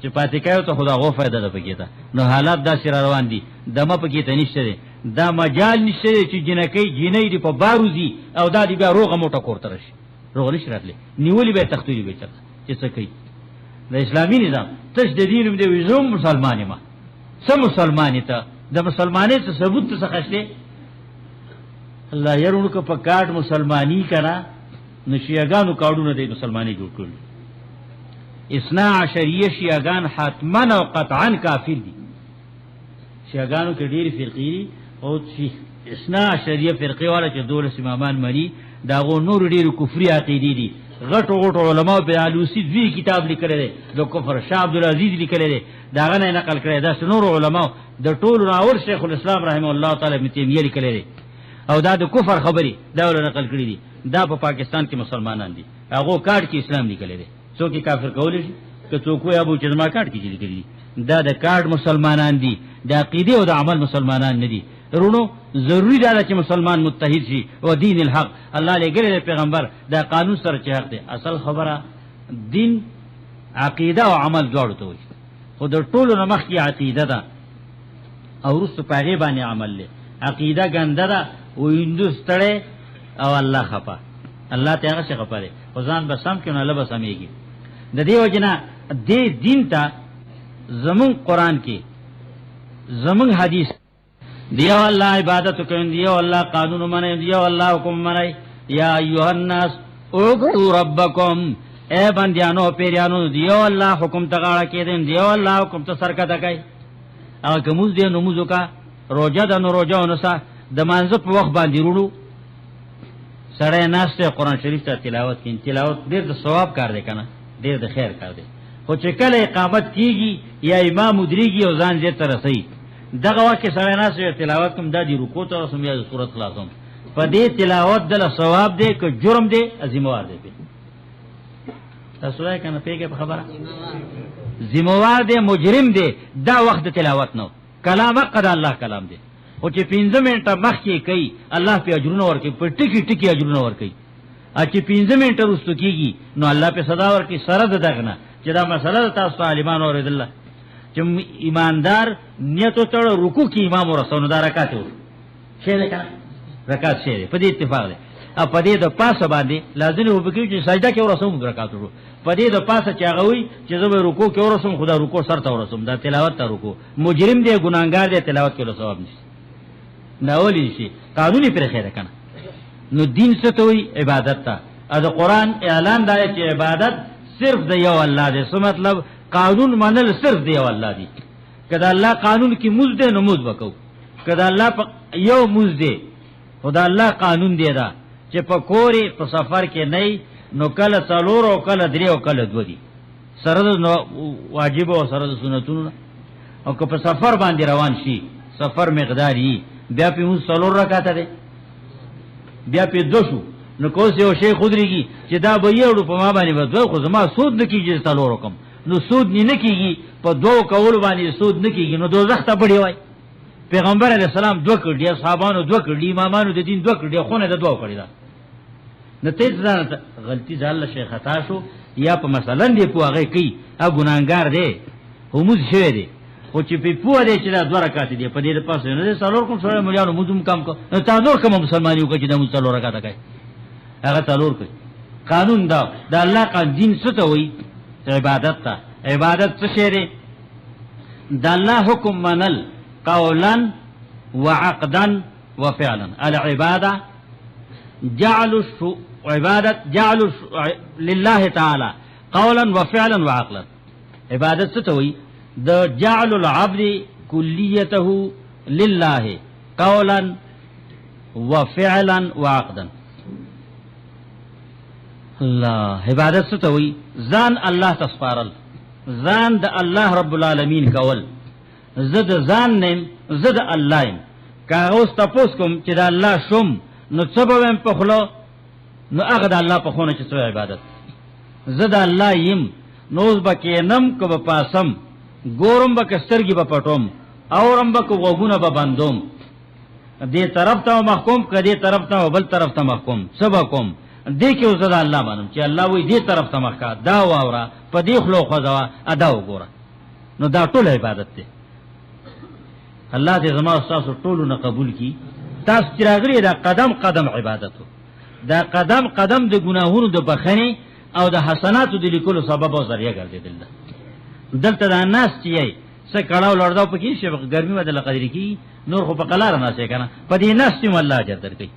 چې پاتې کایو ته خدا غو فائدہ ده پکې ته. نو حالات دا سره روان دي، دمه پکې ته نشته دي، دا مجال نشته چې جنکې جنې دی په باروزی او دا دی بیا روغه موټه کوړتر شي. روغ نشي راتلی نیولې به تختوري به چر چې څه کوي. د اسلامي نظام تش د دین دی وزوم مسلمانې ما سم مسلمانې ته د مسلمانې څه ثبوت څه خشته الله يرونو که په کارت مسلمانی کرا نشیاګانو کارډونه د مسلمانۍ جوړ کړل. اثنا عشریه شیعاګان حتما او قطعا کافر دي. شیعاګانو کې ډېری فرقې او اثنا عشریه فرقې والا چې دولس امامان مری داغو نور ډېر کفري عقیدې دي. غټو غټو علماء په علوسی دوی کتاب لیکل دي د کفر. شاه عبد العزيز لیکل دي داغه نه نقل کړی. دا نور علماء د ټولو ناور شیخ الاسلام رحمه الله تعالی ابن تیمیه لیکل دي او دا د کفر خبري دا ول نقل کړی دي. دا په پاکستان کې مسلمانان دي هغه کارت کې اسلام لیکل دي. څوک کافر کول شي که څوک وي ابو چزما کارت کې لیکل دي. دا د کارت مسلمانان دي، د عقیده او د عمل مسلمانان نه دي. رونو ضروری دا چې مسلمان متحد شي او دین الحق الله لګره پیغمبر دا قانون سره چې حق دي. اصل خبره دین عقیده او عمل جوړ ته وي. خو د ټولو نمخ کې عقیده ده او رسو پاغه باندې عمل له. عقیده ګنده ده و هندوستړې او الله خپا الله ته هغه څه خپا دي ځان بسم کې نه لبس اميږي. د دې وجنه د دین ته زمون قران کې زمن حدیث دیو اللہ عبادت کن دیو اللہ قانون منی دیو اللہ حکم منی یا ایوہ الناس اعبدوا ربکم اے بندیانو پیریانو دیو اللہ حکم تغاڑا کی دین دیو اللہ حکم تسرکت کئی اگر کموز دی نموزو کا روجہ دا نو روجہ نسا دمانزو پا وقت باندی روڑو سڑے ناس تے قرآن شریف تا تلاوت کین تلاوت دیر دا ثواب کار دے کنا دیر دا خیر کار دے خو چکل اقامت کیگی یا امام ادریگی او زان زیر ترسی دغه واکه سره ناس تلاوت کوم د دې رکوع ته رسوم یا سورۃ خلاصوم په دې تلاوت دل ثواب دی که جرم دی ذمہوار دی تاسو راځئ کنه پیګه په خبره ذمہوار دی مجرم دی دا وخت تلاوت نو کلام قد الله کلام دی او چې 15 منټه مخکې کوي الله په اجرونه ورکړي په ټکی ټکی اجرونه ورکړي ا چې 15 منټه وروسته کیږي نو الله په صدا ورکړي سره دغه چې دا مسله تاسو عالمانو اورید الله چې ایماندار نیت تر رکوع کی امام ورسونه دا رکعت و شه ده کنه رکعت شه ده په دې اتفاق ده ا په دې د پاسه باندې لازم و بکې چې سجده کې ورسوم رکعت ورو په دې د پاسه چې هغه وي چې زه به رکوع کې ورسوم خدا رکوع سره ته ورسوم دا تلاوت ته رکوع مجرم دی ګناګار دی تلاوت کې له ثواب نشي نه ولي شي قانوني پر خیره کنه نو دین څه ته وي عبادت ته دا قرآن اعلان دی چې عبادت صرف د یو الله دی څه مطلب قانون منل صرف دی الله دی کدا الله قانون کی موز دے نو موز وکاو کدا الله یو موز دے خدا الله قانون دی دا چې په کوري په سفر کې نه نو کله څلور او کله درې او کله دو دي سره نو واجب او سره سنتونه او که په سفر باندې روان شي سفر مقداری بیا په موږ څلور رکعات ده بیا په دو شو نو کوسه او شیخ خدریږي چې دا به یو په ما باندې ودو خو زما سود نکیږي څلور رقم نو سود نه کیږي په دوه کول باندې سود نه کیږي نو دوزخ ته پړی وای پیغمبر علیہ السلام دوه کړي صحابانو دوه کړي امامانو د دین دوه کړي خو نه د دوه کړي دا نو ته ځان غلطی ځاله شیخ خطا شو یا په مثلا دی په هغه کوي او ګناګار دی هموز شوی دی خو چې په پوه دی چې دا دوه رکعات دی په دې پاسه نه څلور کوم سره مليانو موږ کم کو نو تا نور کوم مسلمانیو کوي چې د څلور رکعات کوي هغه څلور کوي قانون دا د الله قانون دین څه ته وایي عبادت تا عبادت څه شی دی د الله حکم منل قولا وعقدا وفعلا العباده جعل عبادت جعل لله تعالى قولا وفعلا وعقلا عبادت څه ته وایي د جعل العبد كليته لله قولا وفعلا وعقدا الله عبادت څه ته وایي ځان الله تسپارل ځان د الله رب العالمین کول زد ځان نیم زد الله یم کاغه اوس تاسو کوم چې د الله شوم نو څه به په خلو نو هغه د الله په خونه چې څه عبادت زد الله یم نوز بکینم کو په پاسم ګورم بکسترګي په پټوم اورم بک وګونه به بندوم دې طرف ته محکوم کدي طرف ته بل طرف ته محکوم سبا کوم دې کې وزد الله مانم چې الله وې دې طرف ته مخکا دا واورا په دې خلو خدا ادا وګوره نو دا ټول عبادت دی الله دې زما تاسو ټول نه قبول کړي تاسو چې راغلي دا قدم قدم عبادت دا قدم قدم د ګناهونو د بخنه او د حسناتو د لیکلو سبب او ذریعہ ګرځیدل دلته د ناس چې څه کړهو لړداو پکې شي ګرمي ودل قدر کی نور خو په قلار نه سي کنه په دې ناس چې الله اجر درکې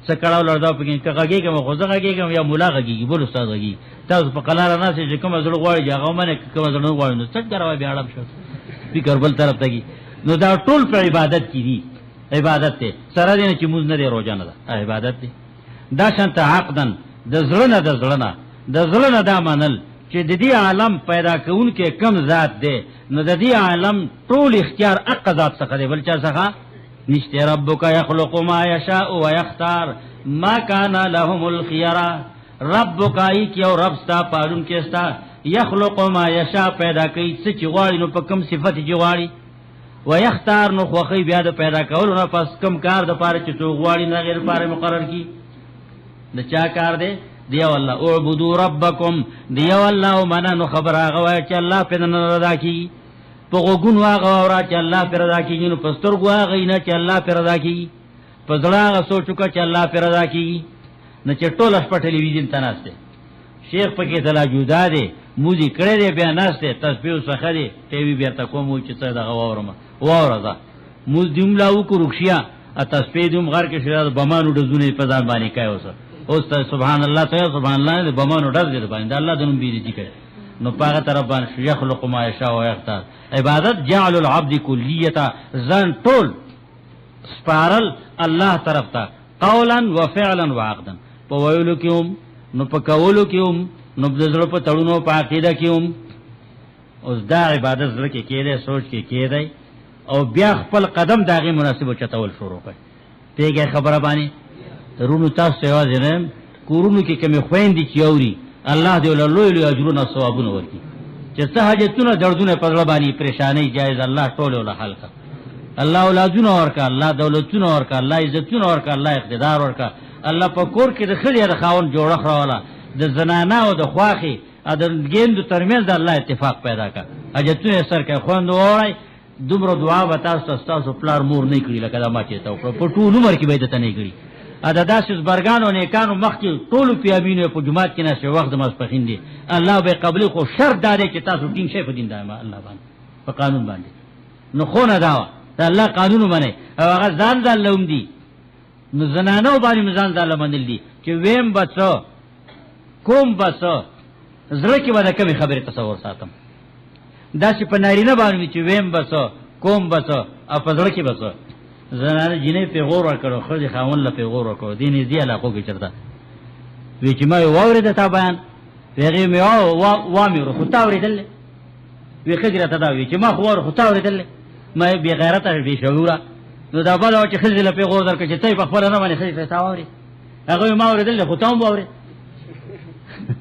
څه کړهو لړداو پکې کغه کوم خوځه کوم یا مولا غږی بول استاد غږی تاسو په قلار نه سي چې کوم زړه غواړي هغه منه کوم زړه غواړي نو څه کراوي بیا اړم شو فکر بل طرف ته نو دا ټول په عبادت کې دي عبادت ته سره دې چې موږ نه دی روزه نه ده عبادت دي دا شانت عقدن د زړه نه دا منل چې د دې عالم پیدا کون کې کم ذات دی نو د دې عالم ټول اختیار حق ذات څخه دی بل چا څخه نشته ربک یخلق ما یشاء و یختار ما کان لهم الخيار ربک ای کی او رب ستا پالون کې ستا یخلق ما یشاء پیدا کوي څه چې غواړي نو په کم صفت چې غواړي و یختار نو خوخی بیا د پیدا کولو نه پس کم کار د پاره چې تو غواړي نه غیر پاره مقرر کی د چا کار دی دیو الله اعبدوا ربکم دیو الله ومنه نو خبر هغه وای چې الله په نن رضا کی په غوګون واغه اورا چې الله پر رضا کی نو پستر غواغه نه چې الله پر رضا کی په ځړه سوچو چې الله پر رضا کی نه چې ټول په ټلویزیون تناسته شیخ پکې دلا جودا دی موزی کړی دی بیا ناست دی تسبیح څخه دی ټیوي بیرته کوم چې څه دغه واوره ده موز دې ملا وکړو رکشیا ا تسبیح دې غر کې شرا بمانو ډزونه په ځان باندې کوي اوس ته سبحان الله ته سبحان الله دې بمانو ډز دې باندې الله دې نوم بيدي کوي نو پاغه طرف باندې یخلق ما یشاء و یختار عبادت جعل العبد کلیه ځان ټول سپارل الله طرف ته قولا وفعلا وعقدا په ویلو کېوم نو په کولو کېوم نو د زړه په تړونو په عقیده کېوم اوس دا عبادت زړه کې کېده سوچ کې کېده او بیا خپل قدم داغه مناسب چتول شروع کړ پیګه خبره باندې رونو تاسو یوازې نه کورونو کې کمی خويندې چوري الله دې له لوی لوی اجرونه ثوابونه ورکړي چې څه حاجتونه دردونه په ځړ باندې پریشانی جایز الله ټول له حل کړ الله اولادونه ورکا الله دولتونه ورکا الله عزتونه ورکا الله اقتدار ورکا الله په کور کې د خلیا د خاون جوړه خراوله د زنانه او د خواخي ا د ګیند ترمنځ د الله اتفاق پیدا کا حاجتونه سر کې خوند وای دومره دعا وتا تاسو پلار مور نه کړی لکه دا ما چې ته په ټول عمر کې به ته نه کړی ا د داسې برګانو نه کانو مخ کې ټول پیابینو په جمعات کې نه شي وخت ماسپخین دي الله به قبل خو شرط داده چې تاسو ټینګ شي په دین دایمه الله باندې په قانون باندې نو خو نه دا الله قانون منه او هغه ځان لوم دي نو زنانو باندې ځان ځان منل دي چې ویم بچو کوم بچو زړه کې باندې کوم خبره تصور ساتم دا چې په نارینه باندې چې ویم بچو کوم بچو او په زړه کې بچو زنانه جنې په غور ورکړو خو دې خاون له په غور ورکړو دیني دی علاقو کې چرته وی چې ما وورید تا بیان پیغه مې وا مې ورو خو تا ورېدل وی خجره تا دا وی چې ما خو ورو خو تا ورېدل ما بی غیرت بی شعوره نو دا بل او چې خزل په غور درکې چې ته په خپل نه باندې خزل تا ووري هغه ما ورېدل خو تا هم ووري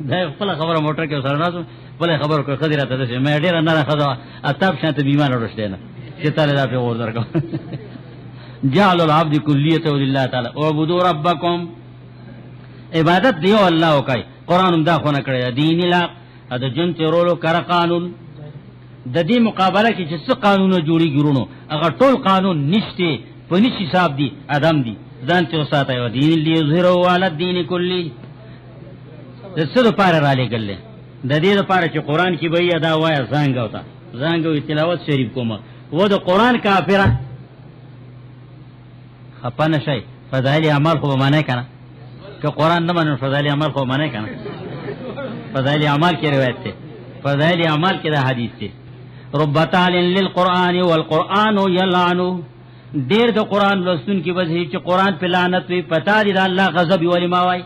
دا خپل خبره موټر کې سره ناسو بل خبر کو خزل ته چې مې ډیر نه راخذا اتاب شانته بیمار ورشته نه چې تعالی دا په غور درکو جعل العبد کلیته لله تعالی او عبدوا ربکم عبادت دیو الله وکای قران دا خونه کړی دین لا د جن تیرولو کر قانون د دې مقابله کې چې څه قانون جوړي ګرونو هغه ټول قانون نشته په نش حساب دي ادم دي ځان ته وساته و دین لی یظهروا علی الدین کلی د څه لپاره را لګل د دې لپاره چې قران کې به ادا وای زنګو تلاوت شریف کومه و د قران کافره خپانه شي فضایل اعمال خو معنی کنه که قران نه منو فضایل اعمال خو معنی کنه فضایل اعمال کې روایت ده فضایل اعمال کې دا حدیث ده رب تعال للقران والقران يلعن ډیر د قران لوستون کې وځي چې قران په لعنت وي پتا دي الله غضب ولی ما وای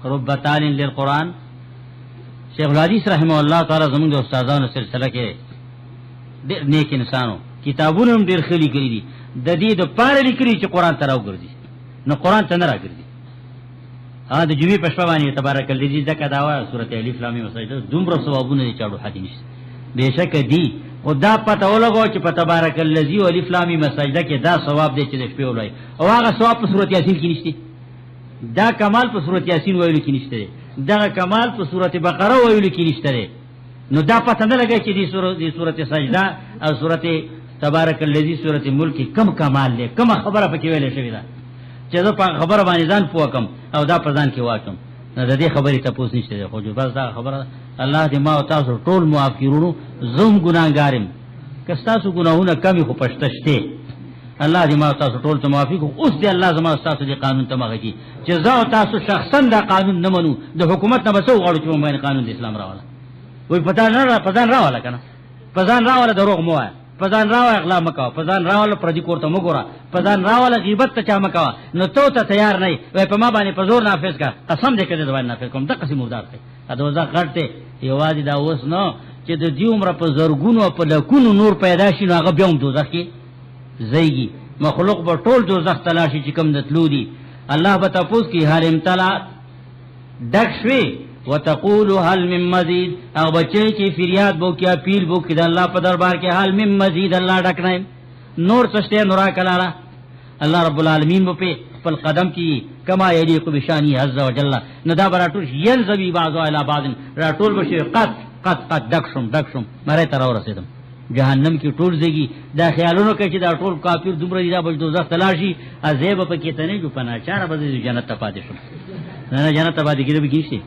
رب تعال للقران شیخ الحدیث رحمه الله تعالی زموږ د استادانو سلسله کې ډیر نیک انسانو کتابونه هم ډیر خلی کړی دي د دې د پاره لیکري چې قران ته راوګرځي نو قران ته نه راګرځي د جمعې په شپه باندې تبارک الذی ذکر داوا سورته الف لام میم سجده دومره ثوابونه دي چاړو حدیث بهشکه دی او دا پته ولګو چې په تبارک الذی او الف لام میم سجده کې دا ثواب دی چې د شپې ولای او هغه ثواب په سورته یاسین کې نشته دا کمال په سورته یاسین ویلو کې نشته دا کمال په سورته بقره ویلو کې نشته نو دا پته نه لګی چې د سورته سجده او سورته تبارک الذی سورته ملک کم کمال له کم خبره پکې ویلې شوې ده چې زه په خبره باندې ځان پوکم او دا په ځان کې واچم نه د دې خبرې تاسو نشته خو جو بس دا خبره الله دې ما او تاسو ټول معاف کړو زوم ګناګارم که تاسو ګناهونه کمی خو پښتشته الله دې ما او تاسو ټول ته معافي کو اوس دې الله زما تاسو دې قانون ته مغږي چې زه او تاسو شخصا دا قانون نه منو د حکومت نه بسو غواړو چې موږ قانون د اسلام راواله وای پدان راواله کنه پدان راواله دروغ مو وای پدان راو اغلا مکا پدان راو پردی کوړه مګورا پدان راو غیبت ته چا مکا نو ته تیار نه وای په ما باندې پزور نافذ کا قسم دې کړه دوی نافذ کوم د قسم مردار ته اته غړته یوازې دا اوس نو چې د دې عمر په زرګونو په لکونو نور پیدا شي نو هغه بیا هم دوزخ کې زیږي مخلوق به ټول دوزخ تلاشي چې کوم دتلو دي الله به تاسو کې حال امتلا دک شوي وتقول هل من مزید او بچی کی فریاد بو کیا پیل بو کید الله په دربار کې حل من مزید الله ډکنه نور څشته نورا کلاله الله رب العالمین په خپل قدم کی کما یلیق بشانی عز وجل ندا براتو ينزوی بعضو الی بعض راټول بشي قط دکشم مره تر ورسیدم جهنم کی ټول زیږي دا خیالونو کې چې دا ټول کافر دومره دی دا بل دوزخ تلاشي عذاب په کې ته نه جو پنا چاره به جنت ته پاتې شو نه جنت ته پاتې کېږي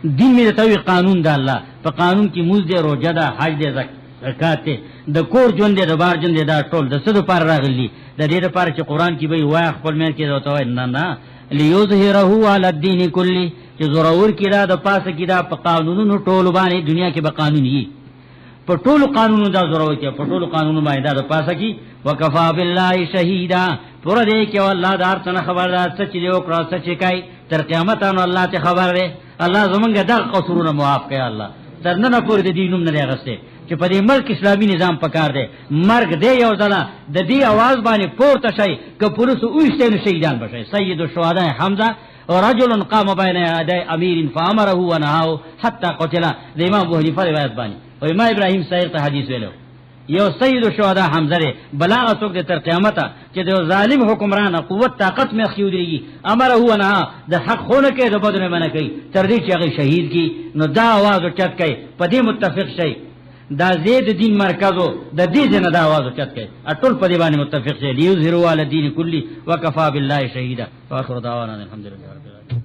دین میں توی قانون دا اللہ پا قانون کی موز دے روجہ دا حج دے زکات دے دا کور جون دے دا بار جون دے دا ٹول دا صدو پار راغلی دا دے دا پار چی قرآن کی بھئی وایا خپل مین کی دا توی نا لیوظہرہو علی الدین کلی چی ضرور کی دا پاس کی دا پا قانونو ٹول بانے دنیا کے با قانون ہی پا ٹول قانونو دا ضرور کیا پا ٹول قانونو بانے دا پاس کی وکفا باللہ شہیدہ پورا دے کہ اللہ دار تنا خبردار سچ دے اکرا سچ کئی تر قیامتانو اللہ تے خبر دے اللہ زمانگا دا قصورنا معاف کیا اللہ در ننا پوری دے دینم ندے غستے چی پا دے ملک اسلامی نظام پکار دے مرگ دے یو زلا دا دی آواز بانی پورتا شای کہ پولیسو اوشتے نو شہیدان بشای سید الشہداء حمزہ ورجل قام بین یدی امیر فامرہ ونہاو حتی قتلا دے امام ابو حنیفہ روایت بانی و امام ابراہیم سائر تا حدیث ویلو یو سید الشہداء حمزہ دے بلاغ سوک دے تر قیامتا چی دے ظالم حکمران قوت طاقت میں خیود رہی امرہ ونہا دا حق خونکے دا بدن میں منکے تردی چی اگی شہید کی نو دا آواز چت کئی پا دی متفق شئی دا زید دین مرکزو دا دیزن دا آوازو چت کئی اٹول پا دیبانی متفق شئی لیوزہرو علی الدین کلی وکفا باللہ شہیدہ واخر دعوانا الحمدللہ رب العالمین